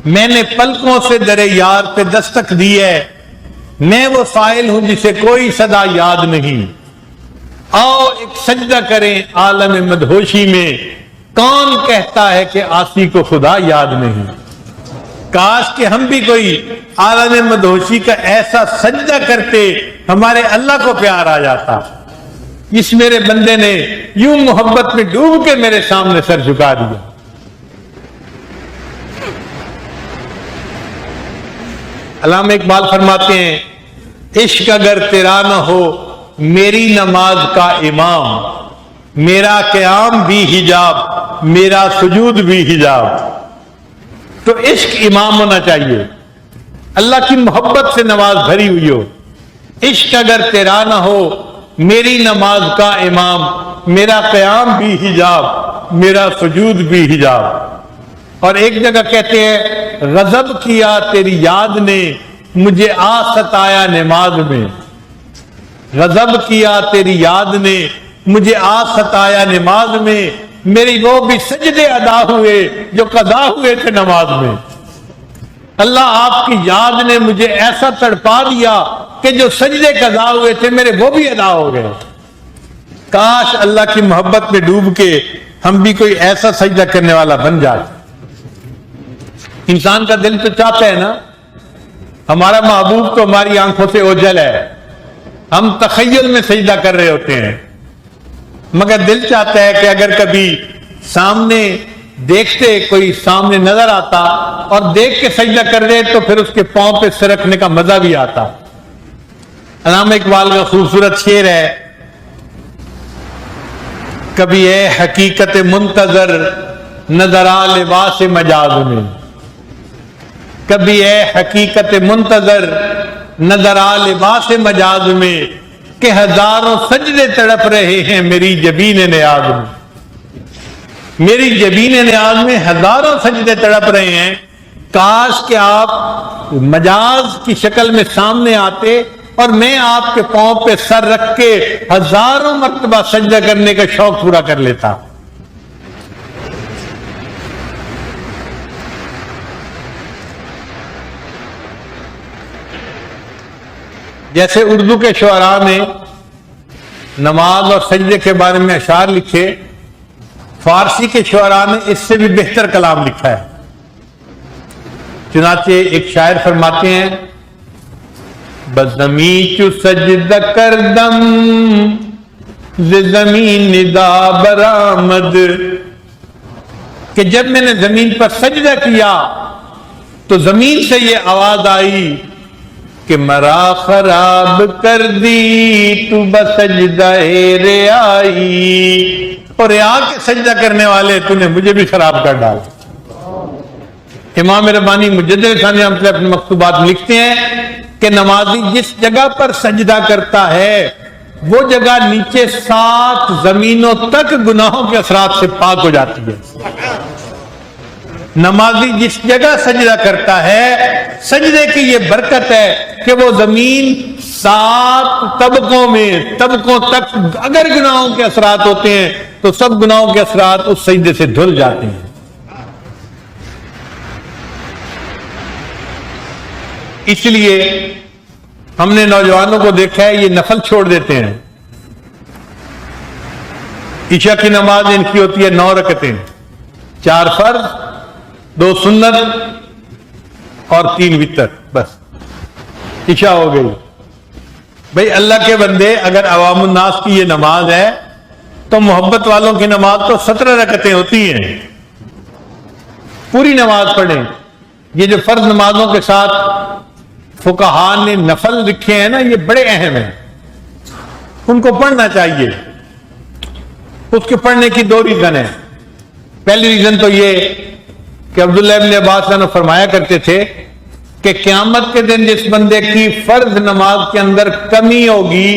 میں نے پلکوں سے درے یار پہ دستک دی ہے، میں وہ سائل ہوں جسے کوئی صدا یاد نہیں۔ آؤ ایک سجدہ کریں عالم مدہوشی میں، کون کہتا ہے کہ عاصی کو خدا یاد نہیں۔ کاش کہ ہم بھی کوئی عالم مدہوشی کا ایسا سجدہ کرتے ہمارے اللہ کو پیار آ جاتا۔ اس میرے بندے نے یوں محبت میں ڈوب کے میرے سامنے سر جھکا دیا۔ علامہ اقبال فرماتے ہیں عشق اگر تیرا نہ ہو میری نماز کا امام، میرا قیام بھی حجاب میرا سجود بھی حجاب۔ تو عشق امام ہونا چاہیے، اللہ کی محبت سے نماز بھری ہوئی ہو۔ عشق اگر تیرا نہ ہو میری نماز کا امام، میرا قیام بھی حجاب میرا سجود بھی حجاب۔ اور ایک جگہ کہتے ہیں غضب کیا تیری یاد نے مجھے آ ستایا نماز میں، غضب کیا تیری یاد نے مجھے آ ستایا نماز میں، میری وہ بھی سجدے ادا ہوئے جو قضا ہوئے تھے نماز میں۔ اللہ آپ کی یاد نے مجھے ایسا تڑپا دیا کہ جو سجدے قضا ہوئے تھے میرے وہ بھی ادا ہو گئے۔ کاش اللہ کی محبت میں ڈوب کے ہم بھی کوئی ایسا سجدہ کرنے والا بن جائے۔ انسان کا دل تو چاہتا ہے نا، ہمارا محبوب تو ہماری آنکھوں سے اوجھل ہے، ہم تخیل میں سجدہ کر رہے ہوتے ہیں، مگر دل چاہتا ہے کہ اگر کبھی سامنے دیکھتے کوئی سامنے نظر آتا اور دیکھ کے سجدہ کر دے تو پھر اس کے پاؤں پہ سرکنے کا مزہ بھی آتا۔ علامہ اقبال کا خوبصورت شعر ہے، کبھی اے حقیقت منتظر نظر آ لباس مجاز میں، کبھی اے حقیقت منتظر نظر آ لباس مجاز میں، کہ ہزاروں سجدے تڑپ رہے ہیں میری جبین نیاز میں، میری جبین نیاز میں ہزاروں سجدے تڑپ رہے ہیں۔ کاش کہ آپ مجاز کی شکل میں سامنے آتے اور میں آپ کے پاؤں پہ سر رکھ کے ہزاروں مرتبہ سجدہ کرنے کا شوق پورا کر لیتا۔ جیسے اردو کے شعراء نے نماز اور سجدے کے بارے میں اشعار لکھے، فارسی کے شعراء نے اس سے بھی بہتر کلام لکھا ہے۔ چنانچہ ایک شاعر فرماتے ہیں، بزمین چو سجدہ کردم ز زمین ندا برآمد، کہ جب میں نے زمین پر سجدہ کیا تو زمین سے یہ آواز آئی کہ مرا خراب کر دی تو بسجدہ ریائی، اور ریا کے سجدہ کرنے والے تو نے مجھے بھی خراب کر ڈالا۔ امام ربانی مجدد ثانی رحمۃ اللہ اپنے مکتوبات میں لکھتے ہیں کہ نمازی جس جگہ پر سجدہ کرتا ہے وہ جگہ نیچے 7 زمینوں تک گناہوں کے اثرات سے پاک ہو جاتی ہے۔ نمازی جس جگہ سجدہ کرتا ہے، سجدے کی یہ برکت ہے کہ وہ زمین 7 طبقوں تک اگر گناہوں کے اثرات ہوتے ہیں تو سب گناہوں کے اثرات اس سجدے سے دھل جاتے ہیں۔ اس لیے ہم نے نوجوانوں کو دیکھا ہے، یہ نفل چھوڑ دیتے ہیں۔ عشاء کی نماز ان کی ہوتی ہے 9 رکعتیں، 4 فرض، 2 سنت اور 3 وتر، بس عشاء ہو گئی۔ بھئی اللہ کے بندے، اگر عوام الناس کی یہ نماز ہے تو محبت والوں کی نماز تو 17 رکعتیں ہوتی ہیں، پوری نماز پڑھیں۔ یہ جو فرض نمازوں کے ساتھ فقہاء نے نفل لکھے ہیں نا، یہ بڑے اہم ہیں، ان کو پڑھنا چاہیے۔ اس کے پڑھنے کی 2 ریزن ہیں۔ پہلی ریزن تو یہ کہ عبداللہ ابن عباس نے فرمایا کرتے تھے کہ قیامت کے دن جس بندے کی فرض نماز کے اندر کمی ہوگی،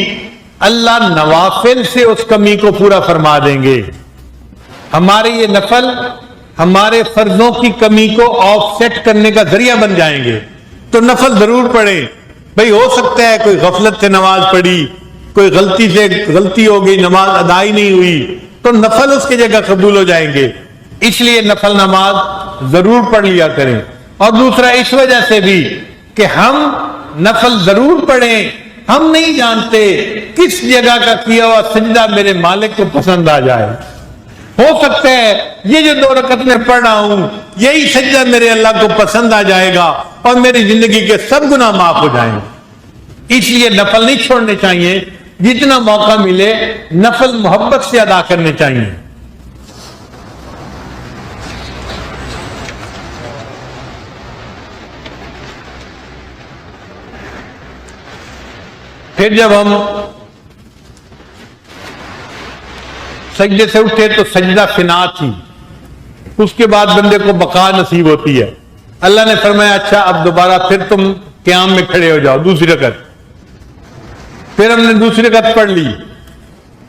اللہ نوافل سے اس کمی کو پورا فرما دیں گے۔ ہمارے یہ نفل ہمارے فرضوں کی کمی کو آف سیٹ کرنے کا ذریعہ بن جائیں گے، تو نفل ضرور پڑھیں۔ بھئی ہو سکتا ہے کوئی غفلت سے نماز پڑھی، کوئی غلطی ہو گئی، نماز ادا ہی نہیں ہوئی، تو نفل اس کی جگہ قبول ہو جائیں گے۔ اس لیے نفل نماز ضرور پڑھ لیا کریں۔ اور دوسرا اس وجہ سے بھی کہ ہم نفل ضرور پڑھیں، ہم نہیں جانتے کس جگہ کا کیا ہوا سجدہ میرے مالک کو پسند آ جائے۔ ہو سکتا ہے یہ جو 2 رکعت میں پڑھ رہا ہوں یہی سجدہ میرے اللہ کو پسند آ جائے گا اور میری زندگی کے سب گناہ معاف ہو جائیں گے۔ اس لیے نفل نہیں چھوڑنے چاہیے، جتنا موقع ملے نفل محبت سے ادا کرنے چاہیے۔ پھر جب ہم سجدے سے اٹھے تو سجدہ فنا تھی، اس کے بعد بندے کو بقا نصیب ہوتی ہے۔ اللہ نے فرمایا اچھا اب دوبارہ پھر تم قیام میں کھڑے ہو جاؤ، دوسری رکعت۔ پھر ہم نے دوسری رکعت پڑھ لی،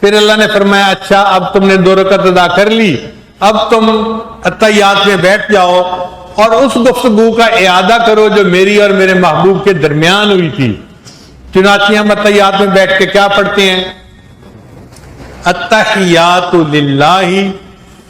پھر اللہ نے فرمایا اچھا اب تم نے 2 رکعت ادا کر لی، اب تم اتحیات میں بیٹھ جاؤ اور اس گفتگو کا اعادہ کرو جو میری اور میرے محبوب کے درمیان ہوئی تھی۔ چنانچہ ہم اتحیات میں بیٹھ کے کیا پڑھتے ہیں؟ التحیات للہ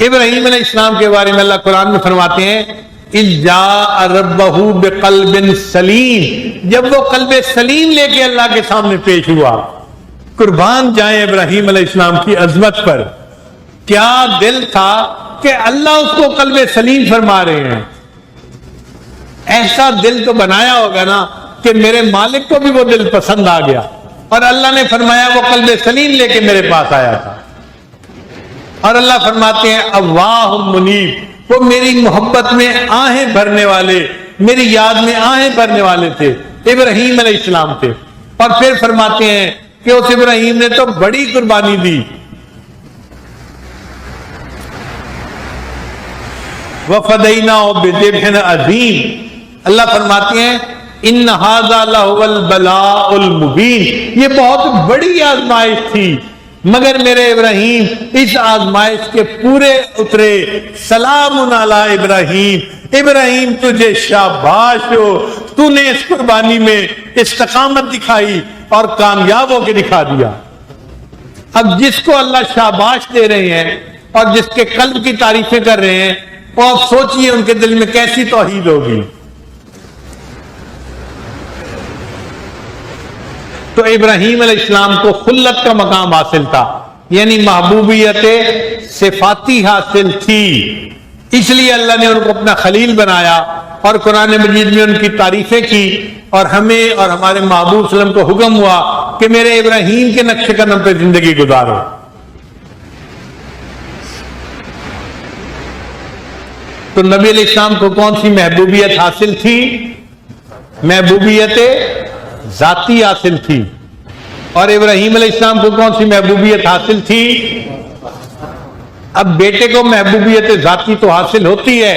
ابراہیم علیہ السلام کے بارے میں اللہ قرآن میں فرماتے ہیں اذ جاء ربہ بقلب سلیم، جب وہ قلب سلیم لے کے اللہ کے سامنے پیش ہوا۔ قربان جائیں ابراہیم علیہ السلام کی عظمت پر، کیا دل تھا کہ اللہ اس کو قلب سلیم فرما رہے ہیں۔ ایسا دل تو بنایا ہوگا نا کہ میرے مالک کو بھی وہ دل پسند آ گیا، اور اللہ نے فرمایا وہ قلب سلیم لے کے میرے پاس آیا تھا۔ اور اللہ فرماتے ہیں اواہ منیب، وہ میری محبت میں آہیں بھرنے والے، میری یاد میں آہیں بھرنے والے تھے، ابراہیم علیہ السلام تھے۔ اور پھر فرماتے ہیں کہ اس ابراہیم نے تو بڑی قربانی دی۔ وَفَدَيْنَاهُ بِذِبْحٍ عَظِيمٍ، اللہ فرماتے ہیں ان ھذا لَھُوَ الْبَلَاءُ الْمُبِینُ، یہ بہت بڑی آزمائش تھی، مگر میرے ابراہیم اس آزمائش کے پورے اترے۔ سلام علی ابراہیم، ابراہیم تجھے شاباش ہو، تو نے اس قربانی میں استقامت دکھائی اور کامیاب ہو کے دکھا دیا۔ اب جس کو اللہ شاباش دے رہے ہیں اور جس کے قلب کی تعریفیں کر رہے ہیں، وہ آپ سوچئے ان کے دل میں کیسی توحید ہوگی۔ تو ابراہیم علیہ السلام کو خلت کا مقام حاصل تھا، یعنی محبوبیت صفاتی حاصل تھی، اس لیے اللہ نے ان کو اپنا خلیل بنایا اور قرآن مجید میں ان کی تعریفیں کی، اور ہمیں اور ہمارے محبوب صلی اللہ علیہ وسلم کو حکم ہوا کہ میرے ابراہیم کے نقش قدم پہ زندگی گزارو۔ تو نبی علیہ السلام کو کون سی محبوبیت حاصل تھی؟ محبوبیت ذاتی حاصل تھی۔ اور ابراہیم علیہ السلام کو کون سی محبوبیت حاصل تھی؟ اب بیٹے کو محبوبیت ذاتی تو حاصل ہوتی ہے،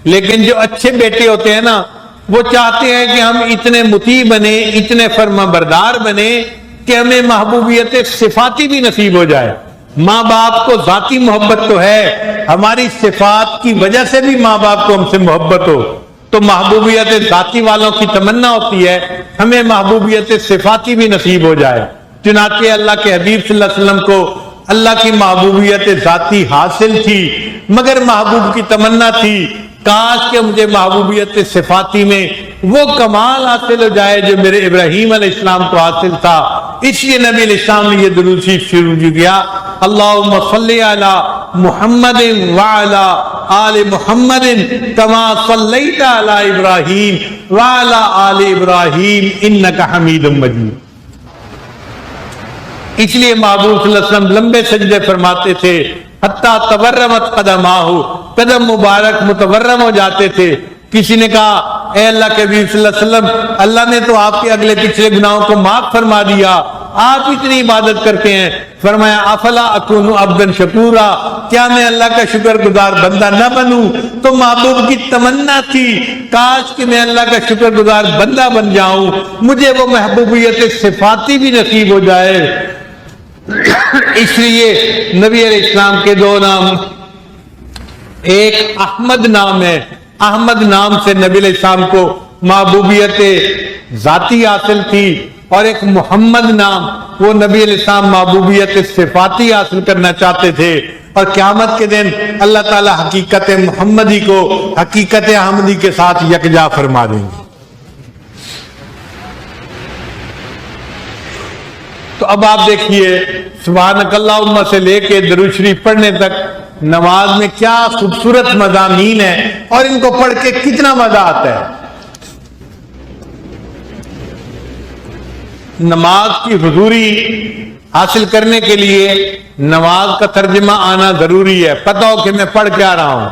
لیکن جو اچھے بیٹے ہوتے ہیں نا، وہ چاہتے ہیں کہ ہم اتنے مطیع بنے، اتنے فرما بردار بنے کہ ہمیں محبوبیت صفاتی بھی نصیب ہو جائے۔ ماں باپ کو ذاتی محبت تو ہے، ہماری صفات کی وجہ سے بھی ماں باپ کو ہم سے محبت ہو، تو محبوبیت ذاتی والوں کی تمنا ہوتی ہے ہمیں محبوبیت صفاتی بھی نصیب ہو جائے۔ چنانچہ اللہ کے حبیب صلی اللہ علیہ وسلم کو اللہ کی محبوبیت ذاتی حاصل تھی، مگر محبوب کی تمنا تھی کاش کہ مجھے محبوبیت صفاتی میں وہ کمال حاصل ہو جائے جو میرے ابراہیم علیہ السلام کو حاصل تھا۔ اس لیے نبی علیہ السلام نے یہ درود شریف شروع کیا، اللہم صلی علی محمد وعلی آل محمد کما صلیت علی ابراہیم وعلی آل ابراہیم انک حمید مجید۔ اس لیے محبوب صلی اللہ علیہ وسلم لمبے سجدے فرماتے تھے حتیٰ تورمت قدماہ، قدم مبارک متورم ہو جاتے تھے۔ کسی نے کہا اے اللہ کے حبیب صلی اللہ علیہ وسلم، اللہ نے تو آپ کے اگلے پچھلے گناہوں کو معاف فرما دیا، آپ اتنی عبادت کرتے ہیں۔ فرمایا افلا اکون عبدا شکورا، کیا میں اللہ کا شکر گزار بندہ نہ بنوں؟ تو محبوب کی تمنا تھی کاش کہ میں اللہ کا شکر گزار بندہ بن جاؤں، مجھے وہ محبوبیت صفاتی بھی نصیب ہو جائے۔ اس لیے نبی علیہ السلام کے دو نام، ایک احمد نام ہے، احمد نام سے نبی علیہ السلام کو محبوبیت ذاتی حاصل تھی، اور ایک محمد نام، وہ نبی علیہ السلام محبوبیت صفاتی حاصل کرنا چاہتے تھے۔ اور قیامت کے دن اللہ تعالی حقیقت محمدی کو حقیقت احمدی کے ساتھ یکجا فرما دیں گے۔ تو اب آپ دیکھیے سبحانک اللہم سے لے کے درود شریف پڑھنے تک نماز میں کیا خوبصورت مضامین ہیں، اور ان کو پڑھ کے کتنا مزہ آتا ہے۔ نماز کی حضوری حاصل کرنے کے لیے نماز کا ترجمہ آنا ضروری ہے، پتہ ہو کہ میں پڑھ کے آ رہا ہوں۔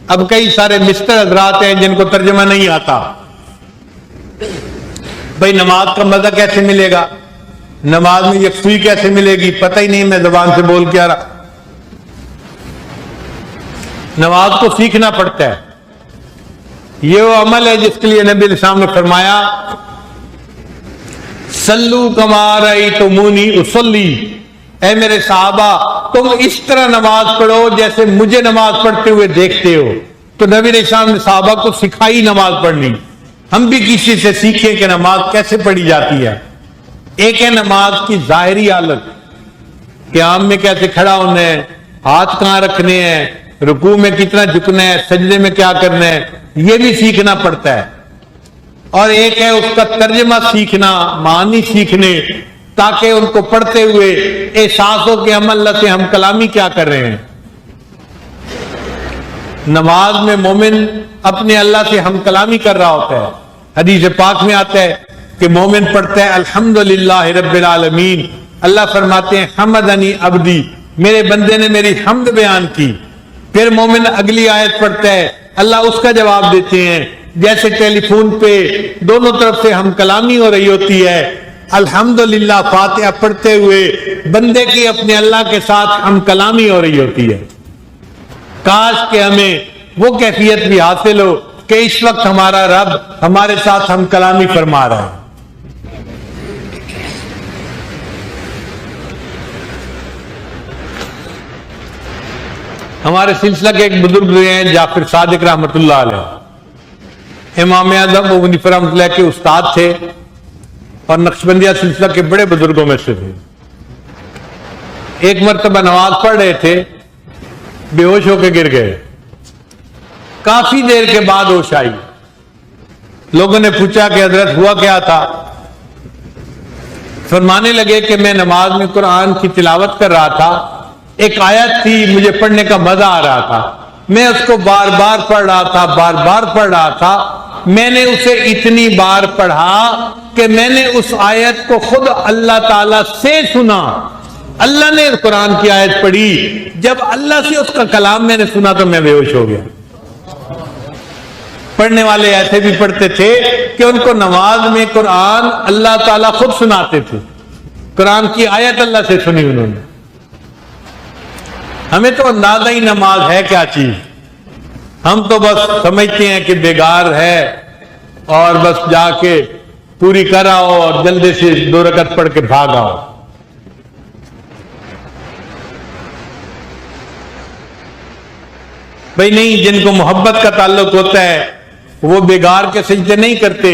اب کئی سارے مستر حضرات ہیں جن کو ترجمہ نہیں آتا، بھائی نماز کا مزہ کیسے ملے گا، نماز میں یکسوئی کیسے ملے گی، پتہ ہی نہیں، میں زبان سے بول کے آ رہا۔ نماز کو سیکھنا پڑتا ہے، یہ وہ عمل ہے جس کے لیے نبی علیہ السلام نے فرمایا صلو کما رأیتمونی اصلی، اے میرے صحابہ تم اس طرح نماز پڑھو جیسے مجھے نماز پڑھتے ہوئے دیکھتے ہو۔ تو نبی علیہ السلام نے صحابہ کو سکھائی نماز پڑھنی، ہم بھی کسی سے سیکھیں کہ نماز کیسے پڑھی جاتی ہے۔ ایک ہے نماز کی ظاہری حالت، قیام میں کیسے کھڑا ہونا ہے، ہاتھ کہاں رکھنے ہیں, رکوع میں کتنا جھکنا ہے, سجدے میں کیا کرنا ہے, یہ بھی سیکھنا پڑتا ہے. اور ایک ہے اس کا ترجمہ سیکھنا, معنی سیکھنے, تاکہ ان کو پڑھتے ہوئے احساس ہو کہ ہم اللہ سے ہم کلامی کیا کر رہے ہیں. نماز میں مومن اپنے اللہ سے ہم کلامی کر رہا ہوتا ہے. حدیث پاک میں آتا ہے کہ مومن پڑھتا ہے الحمدللہ رب العالمین, اللہ فرماتے ہیں حمدنی عبدی, میرے بندے نے میری حمد بیان کی. پھر مومن اگلی آیت پڑھتا ہے, اللہ اس کا جواب دیتے ہیں. جیسے ٹیلی فون پہ دونوں طرف سے ہم کلامی ہو رہی ہوتی ہے, الحمدللہ فاتحہ پڑھتے ہوئے بندے کی اپنے اللہ کے ساتھ ہم کلامی ہو رہی ہوتی ہے. کاش کہ ہمیں وہ کیفیت بھی حاصل ہو کہ اس وقت ہمارا رب ہمارے ساتھ ہم کلامی فرما رہا ہے. ہمارے سلسلہ کے ایک بزرگ ہیں جعفر صادق رحمۃ اللہ علیہ, امام اعظم ابو حنیفہ رحمۃ اللہ کے استاد تھے اور نقشبندیہ سلسلہ کے بڑے بزرگوں میں سے تھے. ایک مرتبہ نماز پڑھ رہے تھے, بے ہوش ہو کے گر گئے. کافی دیر کے بعد ہوش آئی. لوگوں نے پوچھا کہ حضرت ہوا کیا تھا؟ فرمانے لگے کہ میں نماز میں قرآن کی تلاوت کر رہا تھا, ایک آیت تھی مجھے پڑھنے کا مزہ آ رہا تھا, میں اس کو بار بار پڑھ رہا تھا, بار بار پڑھ رہا تھا. میں نے اسے اتنی بار پڑھا کہ میں نے اس آیت کو خود اللہ تعالی سے سنا. اللہ نے قرآن کی آیت پڑھی, جب اللہ سے اس کا کلام میں نے سنا تو میں بے ہوش ہو گیا. پڑھنے والے ایسے بھی پڑھتے تھے کہ ان کو نماز میں قرآن اللہ تعالیٰ خود سناتے تھے, قرآن کی آیت اللہ سے سنی انہوں نے. ہمیں تو اندازہ ہی نماز ہے کیا چیز, ہم تو بس سمجھتے ہیں کہ بیگار ہے اور بس جا کے پوری کراؤ اور جلدی سے 2 رکعت پڑھ کے بھاگ آؤ. بھئی نہیں, جن کو محبت کا تعلق ہوتا ہے وہ بیگار کے سجدے نہیں کرتے,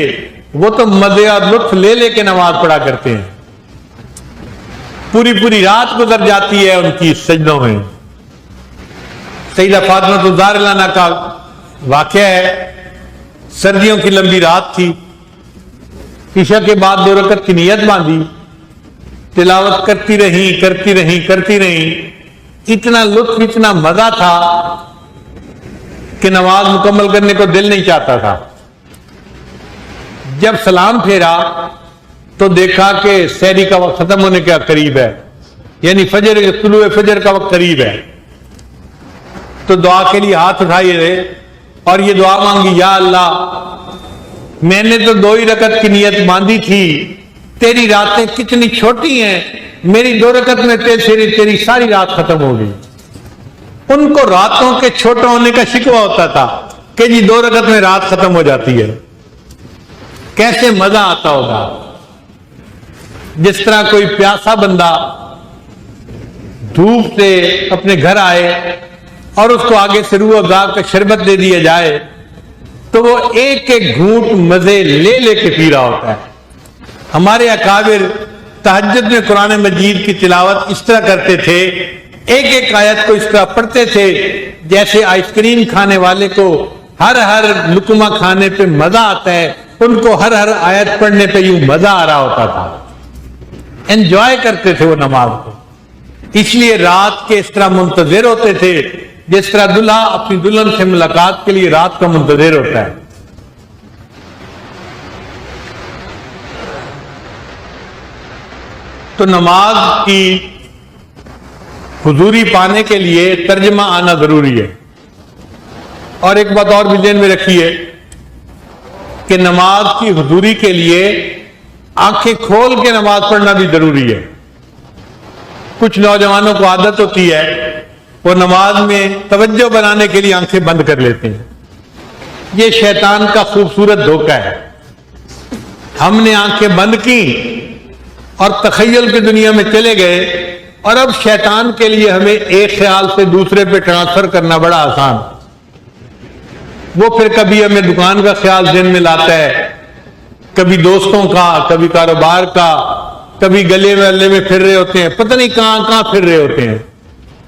وہ تو مزے اور لطف لے لے کے نماز پڑھا کرتے ہیں. پوری پوری رات گزر جاتی ہے ان کی سجدوں میں. سیدہ فاطمہ الزہرا عنہا کا واقعہ ہے, سردیوں کی لمبی رات تھی, عشاء کے بعد 2 رکعت کی نیت باندھی, تلاوت کرتی رہی. اتنا لطف, اتنا مزہ تھا کہ نماز مکمل کرنے کو دل نہیں چاہتا تھا. جب سلام پھیرا تو دیکھا کہ سحری کا وقت ختم ہونے کا قریب ہے, یعنی طلوع فجر کا وقت قریب ہے. تو دعا کے لیے ہاتھ اٹھائے رہے اور یہ دعا مانگی, یا اللہ میں نے تو 2 ہی رکعت کی نیت باندھی تھی, تیری راتیں کتنی چھوٹی ہیں, میری 2 رکعت میں تیری ساری رات ختم ہو گئی. ان کو راتوں کے چھوٹا ہونے کا شکوہ ہوتا تھا کہ جی 2 رکعت میں رات ختم ہو جاتی ہے. کیسے مزہ آتا ہوگا. جس طرح کوئی پیاسا بندہ دھوپ سے اپنے گھر آئے اور اس کو آگے سے روح افزا کا شربت دے دیا جائے تو وہ ایک ایک گھونٹ مزے لے لے کے پی رہا ہوتا ہے. ہمارے اکابر تہجد میں قرآن مجید کی تلاوت اس طرح کرتے تھے, ایک ایک آیت کو اس طرح پڑھتے تھے جیسے آئس کریم کھانے والے کو ہر لقمہ کھانے پہ مزہ آتا ہے, ان کو ہر آیت پڑھنے پہ یوں مزہ آ رہا ہوتا تھا. انجوائے کرتے تھے وہ نماز کو. اس لیے رات کے اس طرح منتظر ہوتے تھے جس طرح دلہا اپنی دلہن سے ملاقات کے لیے رات کا منتظر ہوتا ہے. تو نماز کی حضوری پانے کے لیے ترجمہ آنا ضروری ہے. اور ایک بات اور بھی ذہن میں رکھیے کہ نماز کی حضوری کے لیے آنکھیں کھول کے نماز پڑھنا بھی ضروری ہے. کچھ نوجوانوں کو عادت ہوتی ہے وہ نماز میں توجہ بنانے کے لیے آنکھیں بند کر لیتے ہیں. یہ شیطان کا خوبصورت دھوکہ ہے. ہم نے آنکھیں بند کی اور تخیل کی دنیا میں چلے گئے, اور اب شیطان کے لیے ہمیں ایک خیال سے دوسرے پہ ٹرانسفر کرنا بڑا آسان. وہ پھر کبھی ہمیں دکان کا خیال ذہن میں لاتا ہے, کبھی دوستوں کا, کبھی کاروبار کا, کبھی گلے والے میں پھر رہے ہوتے ہیں, پتہ نہیں کہاں کہاں پھر رہے ہوتے ہیں.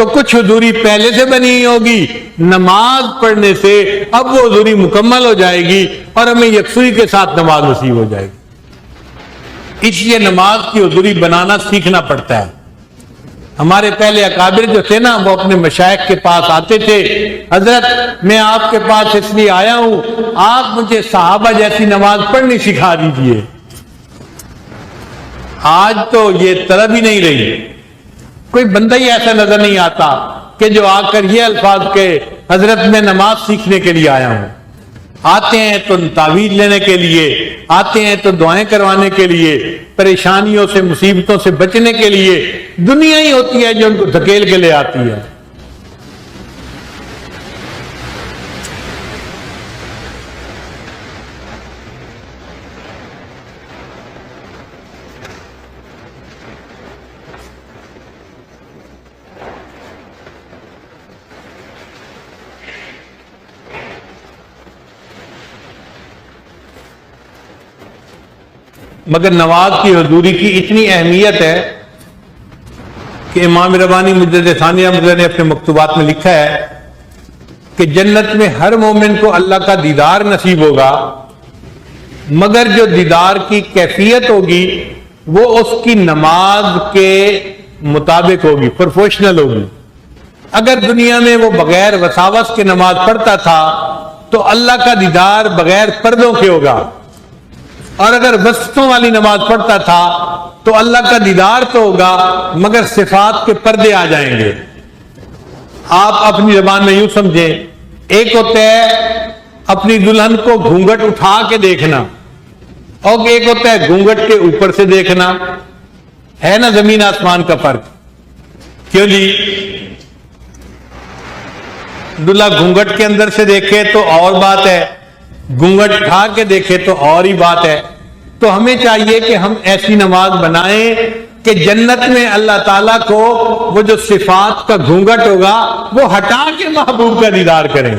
تو کچھ حضوری پہلے سے بنی ہوگی، نماز پڑھنے سے اب وہ حضوری مکمل ہو جائے گی اور ہمیں یکسوئی کے ساتھ نماز نصیب ہو جائے گی۔ اس لیے نماز کی حضوری بنانا سیکھنا پڑتا ہے۔ ہمارے پہلے اکابر جو تھے نا، وہ اپنے مشائخ کے پاس آتے تھے، حضرت میں آپ کے پاس اس لیے آیا ہوں، آپ مجھے صحابہ جیسی نماز پڑھنی سکھا دیجئے۔ آج تو یہ طلب ہی نہیں رہی، کوئی بندہ ہی ایسا نظر نہیں آتا کہ جو آ کر یہ الفاظ کہے حضرت میں نماز سیکھنے کے لیے آیا ہوں۔ آتے ہیں تو تعویذ لینے کے لیے، آتے ہیں تو دعائیں کروانے کے لیے، پریشانیوں سے مصیبتوں سے بچنے کے لیے۔ دنیا ہی ہوتی ہے جو ان کو دھکیل کے لے آتی ہے۔ مگر نماز کی حضوری کی اتنی اہمیت ہے کہ امام ربانی مجدد ثانی رحمۃ اللہ نے اپنے مکتوبات میں لکھا ہے کہ جنت میں ہر مومن کو اللہ کا دیدار نصیب ہوگا، مگر جو دیدار کی کیفیت ہوگی وہ اس کی نماز کے مطابق ہوگی، پروفیشنل ہوگی۔ اگر دنیا میں وہ بغیر وساوس کے نماز پڑھتا تھا تو اللہ کا دیدار بغیر پردوں کے ہوگا، اور اگر وسطوں والی نماز پڑھتا تھا تو اللہ کا دیدار تو ہوگا مگر صفات کے پردے آ جائیں گے۔ آپ اپنی زبان میں یوں سمجھیں، ایک ہوتا ہے اپنی دلہن کو گھونگھٹ اٹھا کے دیکھنا، اور ایک ہوتا ہے گھونگھٹ کے اوپر سے دیکھنا، ہے نا زمین آسمان کا فرق۔ کیوں جی؟ دلہا گھونگھٹ کے اندر سے دیکھے تو اور بات ہے، گھونگھٹ اٹھا کے دیکھے تو اور ہی بات ہے۔ تو ہمیں چاہیے کہ ہم ایسی نماز بنائیں کہ جنت میں اللہ تعالیٰ کو وہ جو صفات کا گھونگھٹ ہوگا وہ ہٹا کے محبوب کا دیدار کریں،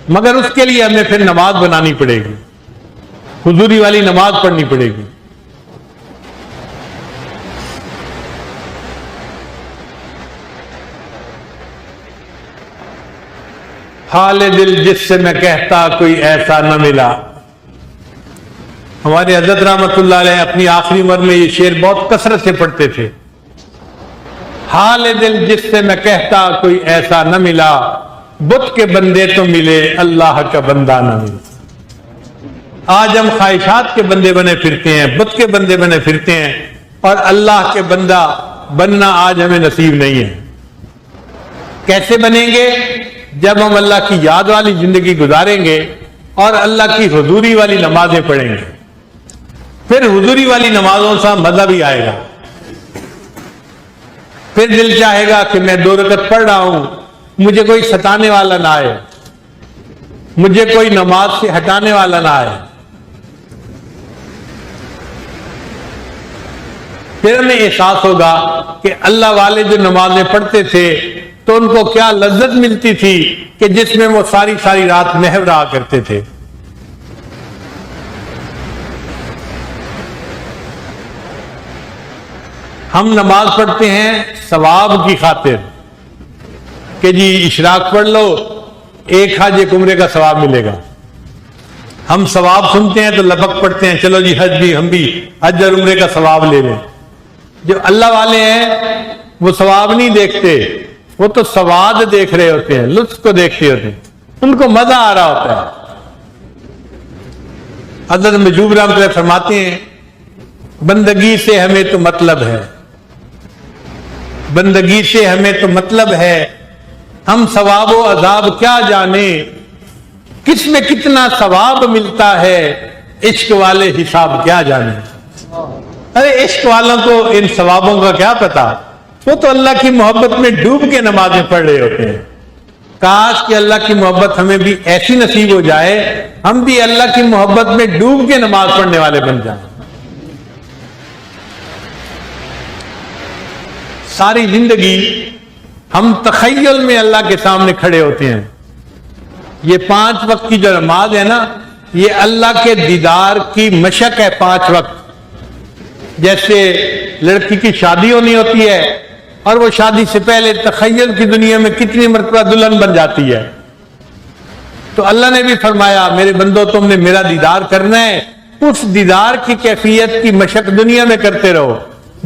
مگر اس کے لیے ہمیں پھر نماز بنانی پڑے گی، حضوری والی نماز پڑھنی پڑے گی۔ حال دل جس سے میں کہتا کوئی ایسا نہ ملا۔ ہمارے حضرت رحمت اللہ علیہ اپنی آخری عمر میں یہ شعر بہت کثرت سے پڑھتے تھے، حال دل جس سے میں کہتا کوئی ایسا نہ ملا، بت کے بندے تو ملے اللہ کا بندہ نہ ملا۔ آج ہم خواہشات کے بندے بنے پھرتے ہیں، بت کے بندے بنے پھرتے ہیں، اور اللہ کے بندہ بننا آج ہمیں نصیب نہیں ہے۔ کیسے بنیں گے؟ جب ہم اللہ کی یاد والی زندگی گزاریں گے اور اللہ کی حضوری والی نمازیں پڑھیں گے، پھر حضوری والی نمازوں سے مزہ بھی آئے گا۔ پھر دل چاہے گا کہ میں 2 رکعت پڑھ رہا ہوں، مجھے کوئی ستانے والا نہ آئے، مجھے کوئی نماز سے ہٹانے والا نہ آئے۔ پھر ہمیں احساس ہوگا کہ اللہ والے جو نمازیں پڑھتے تھے تو ان کو کیا لذت ملتی تھی کہ جس میں وہ ساری ساری رات محو رہا کرتے تھے۔ ہم نماز پڑھتے ہیں ثواب کی خاطر کہ جی اشراق پڑھ لو، 1 حج 1 عمرے کا ثواب ملے گا۔ ہم ثواب سنتے ہیں تو لپک پڑتے ہیں، چلو جی حج بھی، ہم بھی حج اور عمرے کا ثواب لے لیں۔ جو اللہ والے ہیں وہ ثواب نہیں دیکھتے، وہ تو سواد دیکھ رہے ہوتے ہیں، لطف کو دیکھتے ہوتے ہیں، ان کو مزہ آ رہا ہوتا ہے۔ حضرت مجوب رحمۃ اللہ فرماتے ہیں بندگی سے ہمیں تو مطلب ہے، بندگی سے ہمیں تو مطلب ہے، ہم ثواب و عذاب کیا جانے، کس میں کتنا ثواب ملتا ہے، عشق والے حساب کیا جانے۔ ارے عشق والوں کو ان ثوابوں کا کیا پتا، وہ تو اللہ کی محبت میں ڈوب کے نمازیں پڑھ رہے ہوتے ہیں۔ کاش کہ اللہ کی محبت ہمیں بھی ایسی نصیب ہو جائے، ہم بھی اللہ کی محبت میں ڈوب کے نماز پڑھنے والے بن جائیں۔ ساری زندگی ہم تخیل میں اللہ کے سامنے کھڑے ہوتے ہیں۔ یہ 5 وقت کی جو نماز ہے نا، یہ اللہ کے دیدار کی مشق ہے۔ 5 وقت جیسے لڑکی کی شادی ہونی ہوتی ہے اور وہ شادی سے پہلے تخیل کی دنیا میں کتنی مرتبہ دلہن بن جاتی ہے. تو اللہ نے بھی فرمایا میرے بندو تم نے میرا دیدار کرنا ہے، اس دیدار کی کیفیت کی مشق دنیا میں کرتے رہو.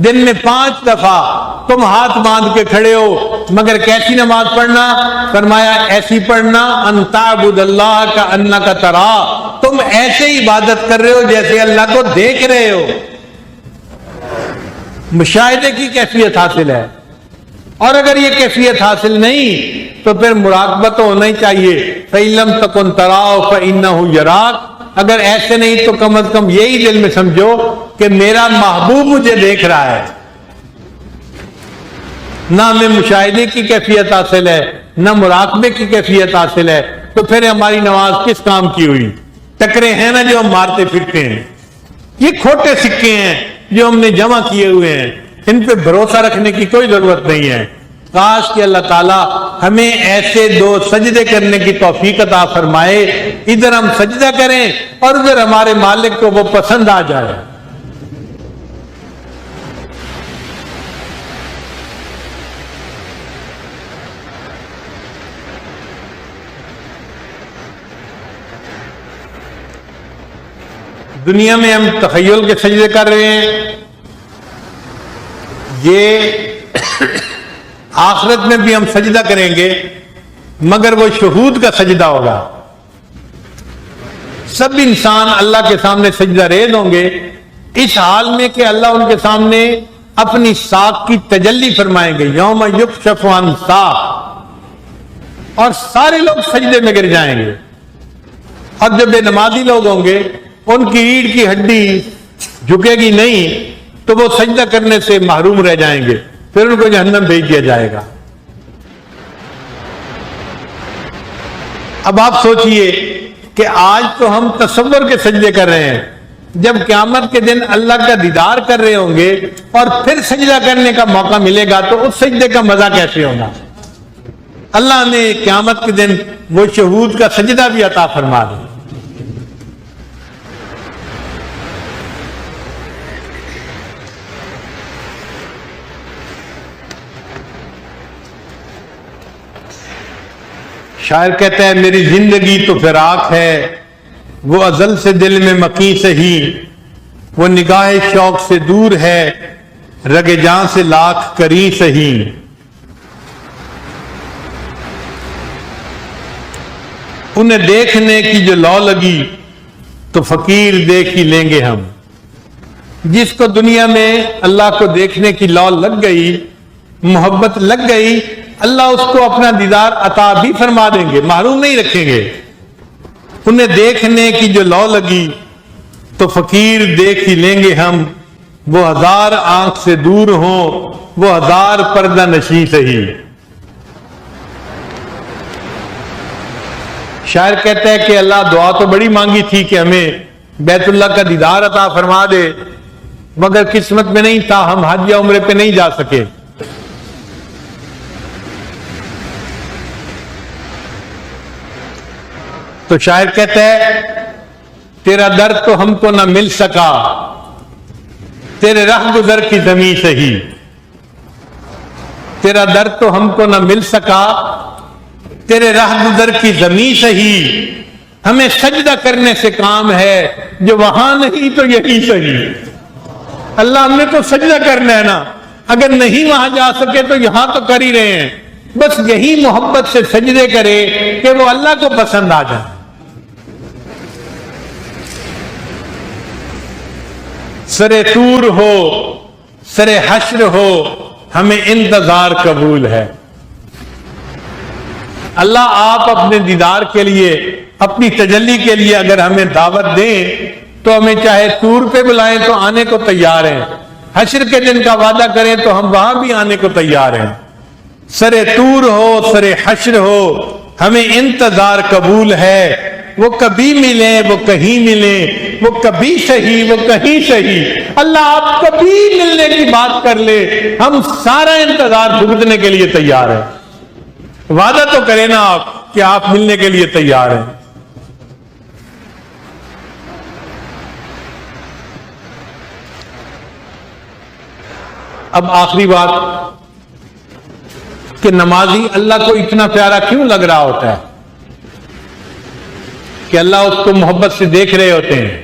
دن میں 5 دفعہ تم ہاتھ باندھ کے کھڑے ہو، مگر کیسی نماز پڑھنا؟ فرمایا ایسی پڑھنا ان تعبد اللہ کا انک ترا، تم ایسے عبادت کر رہے ہو جیسے اللہ کو دیکھ رہے ہو. مشاہدے کی کیفیت حاصل ہے. اور اگر یہ کیفیت حاصل نہیں تو پھر مراقبہ تو ہونا ہی چاہیے. فَإِن لَمْ تَكُنْ تَرَاهُ فَإِنَّهُ يَرَاكَ. اگر ایسے نہیں تو کم از کم یہی دل میں سمجھو کہ میرا محبوب مجھے دیکھ رہا ہے. نہ ہمیں مشاہدے کی کیفیت حاصل ہے، نہ مراقبے کی کیفیت حاصل ہے، تو پھر ہماری نماز کس کام کی ہوئی؟ ٹکرے ہیں نا جو ہم مارتے پھرتے ہیں، یہ کھوٹے سکے ہیں جو ہم نے جمع کیے ہوئے ہیں، ان پہ بھروسہ رکھنے کی کوئی ضرورت نہیں ہے. کاش کہ اللہ تعالیٰ ہمیں ایسے 2 سجدے کرنے کی توفیق عطا فرمائے، ادھر ہم سجدہ کریں اور ادھر ہمارے مالک کو وہ پسند آ جائے. دنیا میں ہم تخیل کے سجدے کر رہے ہیں، یہ آخرت میں بھی ہم سجدہ کریں گے مگر وہ شہود کا سجدہ ہوگا. سب انسان اللہ کے سامنے سجدہ ریز ہوں گے، اس حال میں کہ اللہ ان کے سامنے اپنی ساق کی تجلی فرمائیں گے. یوم یکشف عن ساق، اور سارے لوگ سجدے میں گر جائیں گے. اور جو بے نمازی لوگ ہوں گے ان کی ریڑھ کی ہڈی جھکے گی نہیں تو وہ سجدہ کرنے سے محروم رہ جائیں گے، پھر ان کو جہنم بھیج دیا جائے گا. اب آپ سوچئے کہ آج تو ہم تصور کے سجدے کر رہے ہیں، جب قیامت کے دن اللہ کا دیدار کر رہے ہوں گے اور پھر سجدہ کرنے کا موقع ملے گا تو اس سجدے کا مزہ کیسے ہوگا؟ اللہ نے قیامت کے دن وہ شہود کا سجدہ بھی عطا فرما دیا. شاعر کہتا ہے میری زندگی تو فراق ہے، وہ ازل سے دل میں مقیم سہی، وہ نگاہ شوق سے دور ہے، رگ جان سے لاکھ کری سہی. انہیں دیکھنے کی جو لو لگی تو فقیر دیکھ ہی لیں گے ہم. جس کو دنیا میں اللہ کو دیکھنے کی لو لگ گئی، محبت لگ گئی، اللہ اس کو اپنا دیدار عطا بھی فرما دیں گے، محروم نہیں رکھیں گے. انہیں دیکھنے کی جو لو لگی تو فقیر دیکھ ہی لیں گے ہم، وہ 1000 آنکھ سے دور ہوں، وہ 1000 پردہ نشیں سہی. شاعر کہتا ہے کہ اللہ دعا تو بڑی مانگی تھی کہ ہمیں بیت اللہ کا دیدار عطا فرما دے، مگر قسمت میں نہیں تھا، ہم حج یا عمرے پہ نہیں جا سکے. تو شاعر کہتا ہے تیرا در تو ہم کو نہ مل سکا، تیرے رہ گزر کی زمیں سہی. تیرا در تو ہم کو نہ مل سکا، تیرے رہ گزر کی زمیں سہی. ہمیں سجدہ کرنے سے کام ہے، جو وہاں نہیں تو یہی سہی. اللہ ہم نے تو سجدہ کرنا ہے نا، اگر نہیں وہاں جا سکے تو یہاں تو کر ہی رہے ہیں. بس یہی محبت سے سجدے کرے کہ وہ اللہ کو پسند آ جائے. سرے طور ہو، سرے حشر ہو، ہمیں انتظار قبول ہے. اللہ آپ اپنے دیدار کے لیے، اپنی تجلی کے لیے اگر ہمیں دعوت دیں تو ہمیں چاہے طور پہ بلائیں تو آنے کو تیار ہیں، حشر کے دن کا وعدہ کریں تو ہم وہاں بھی آنے کو تیار ہیں. سرے طور ہو، سرے حشر ہو، ہمیں انتظار قبول ہے. وہ کبھی ملیں، وہ کہیں ملیں، وہ کبھی صحیح، وہ کہیں صحیح. اللہ آپ کبھی ملنے کی بات کر لے، ہم سارا انتظار بھگتنے کے لیے تیار ہیں. وعدہ تو کریں نا آپ کہ آپ ملنے کے لیے تیار ہیں. اب آخری بات کہ نمازی اللہ کو اتنا پیارا کیوں لگ رہا ہوتا ہے کہ اللہ اس کو محبت سے دیکھ رہے ہوتے ہیں؟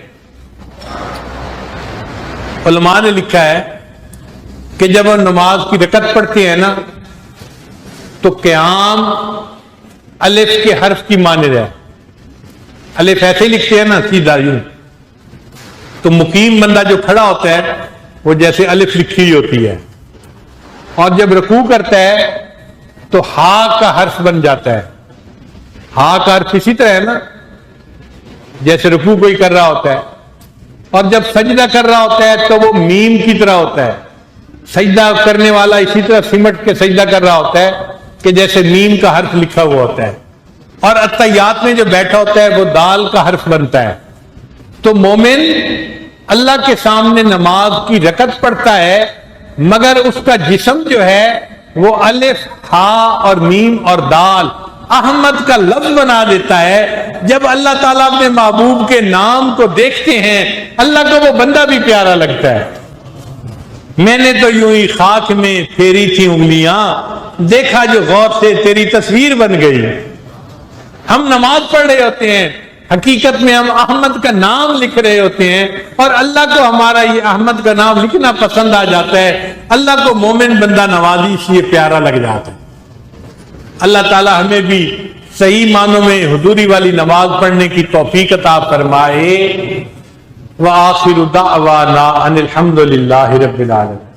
علماء نے لکھا ہے کہ جب وہ نماز کی رکعت پڑھتے ہیں نا تو قیام الف کے حرف کی مانند ہے. الف ایسے ہی لکھتے ہیں نا سیدھا یوں، تو مقیم بندہ جو کھڑا ہوتا ہے وہ جیسے الف لکھی ہوئی ہوتی ہے، اور جب رکوع کرتا ہے تو ہا کا حرف بن جاتا ہے. ہا کا حرف اسی طرح ہے نا جیسے رکوع کوئی کر رہا ہوتا ہے، اور جب سجدہ کر رہا ہوتا ہے تو وہ میم کی طرح ہوتا ہے. سجدہ کرنے والا اسی طرح سمٹ کے سجدہ کر رہا ہوتا ہے کہ جیسے میم کا حرف لکھا ہوا ہوتا ہے، اور اتحیات میں جو بیٹھا ہوتا ہے وہ دال کا حرف بنتا ہے. تو مومن اللہ کے سامنے نماز کی رکعت پڑھتا ہے، مگر اس کا جسم جو ہے وہ الف، ہا اور میم اور دال احمد کا لفظ بنا دیتا ہے. جب اللہ تعالیٰ اپنے محبوب کے نام کو دیکھتے ہیں اللہ کو وہ بندہ بھی پیارا لگتا ہے. میں نے تو یوں ہی خاک میں پھیری تھی انگلیاں، دیکھا جو غور سے تیری تصویر بن گئی. ہم نماز پڑھ رہے ہوتے ہیں، حقیقت میں ہم احمد کا نام لکھ رہے ہوتے ہیں، اور اللہ کو ہمارا یہ احمد کا نام لکھنا پسند آ جاتا ہے. اللہ کو مومن بندہ نوازی اس لیے پیارا لگ جاتا ہے. اللہ تعالی ہمیں بھی صحیح معنوں میں حضوری والی نماز پڑھنے کی توفیق عطا فرمائے. وآخر دعوانا ان الحمد للہ رب العالمین.